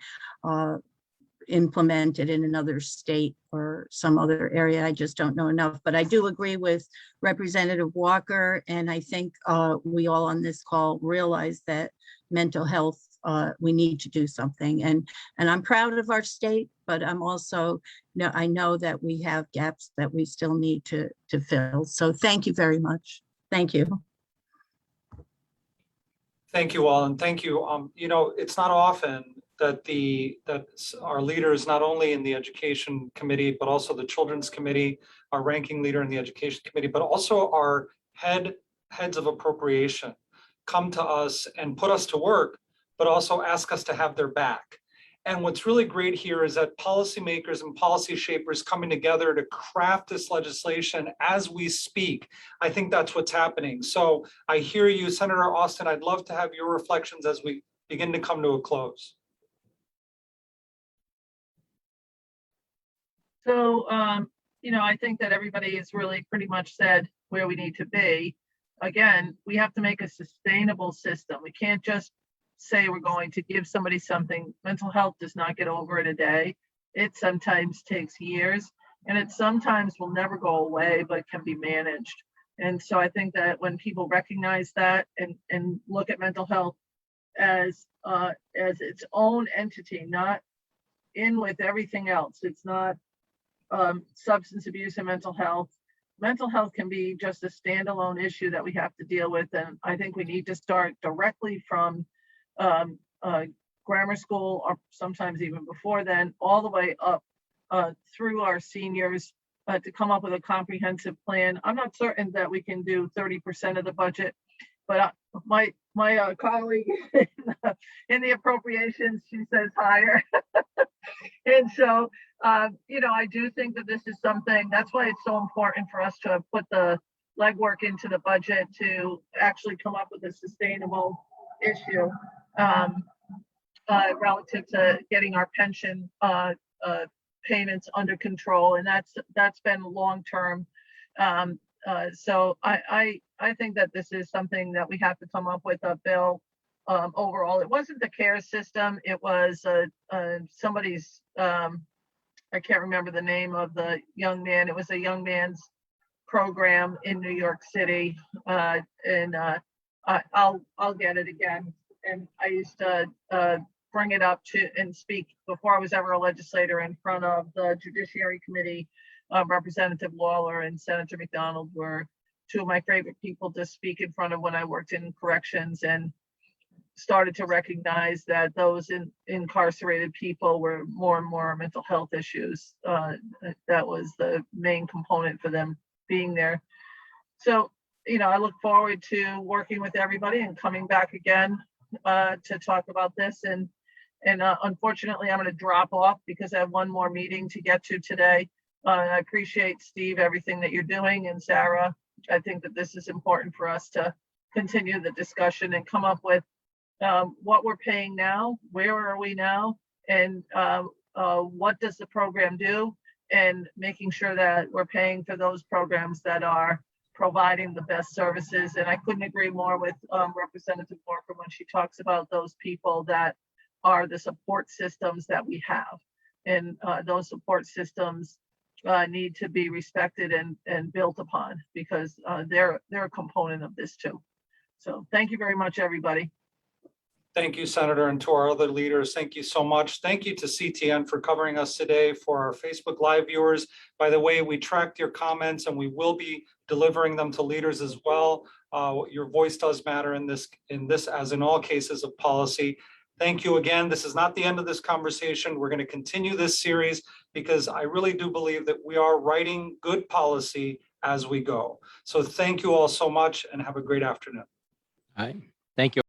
implemented in another state or some other area. I just don't know enough, but I do agree with Representative Walker. And I think we all on this call realize that mental health, we need to do something. And I'm proud of our state, but I'm also, I know that we have gaps that we still need to fill. So thank you very much. Thank you. Thank you all, and thank you. You know, it's not often that our leaders, not only in the Education Committee, but also the Children's Committee, our ranking leader in the Education Committee, but also our heads of appropriation, come to us and put us to work, but also ask us to have their back. And what's really great here is that policymakers and policy shapers coming together to craft this legislation as we speak. I think that's what's happening. So I hear you, Senator Austin. I'd love to have your reflections as we begin to come to a close. So, you know, I think that everybody has really pretty much said where we need to be. Again, we have to make a sustainable system. We can't just say we're going to give somebody something. Mental health does not get over in a day. It sometimes takes years. and it sometimes will never go away, but can be managed. And so I think that when people recognize that and look at mental health as its own entity, not in with everything else, it's not substance abuse and mental health. Mental health can be just a standalone issue that we have to deal with. And I think we need to start directly from grammar school, or sometimes even before then, all the way up through our seniors to come up with a comprehensive plan. I'm not certain that we can do 30% of the budget, but my colleague in the appropriations, she says higher. And so, I do think that this is something, that's why it's so important for us to put the legwork into the budget to actually come up with a sustainable issue relative to getting our pension payments under control. And that's been long-term. So I think that this is something that we have to come up with a bill. Overall, it wasn't the care system. It was somebody's, I can't remember the name of the young man. It was a young man's program in New York City. And I'll get it again. And I used to bring it up to and speak before I was ever a legislator in front of the Judiciary Committee. Representative Lawler and Senator McDonald were two of my favorite people to speak in front of when I worked in corrections, and started to recognize that those incarcerated people were more and more mental health issues. That was the main component for them being there. So, I look forward to working with everybody and coming back again to talk about this. And unfortunately, I'm going to drop off because I have one more meeting to get to today. I appreciate, Steve, everything that you're doing, and Sarah. I think that this is important for us to continue the discussion and come up with what we're paying now, where are we now, and what does the program do, and making sure that we're paying for those programs that are providing the best services. And I couldn't agree more with Representative Walker when she talks about those people that are the support systems that we have. And those support systems need to be respected and built upon, because they're a component of this too. So thank you very much, everybody. Thank you, Senator, and to our other leaders, thank you so much. Thank you to CTN for covering us today. For our Facebook Live viewers, by the way, we tracked your comments and we will be delivering them to leaders as well. Your voice does matter in this, as in all cases of policy. Thank you again. This is not the end of this conversation. We're going to continue this series because I really do believe that we are writing good policy as we go. So thank you all so much and have a great afternoon. All right. Thank you.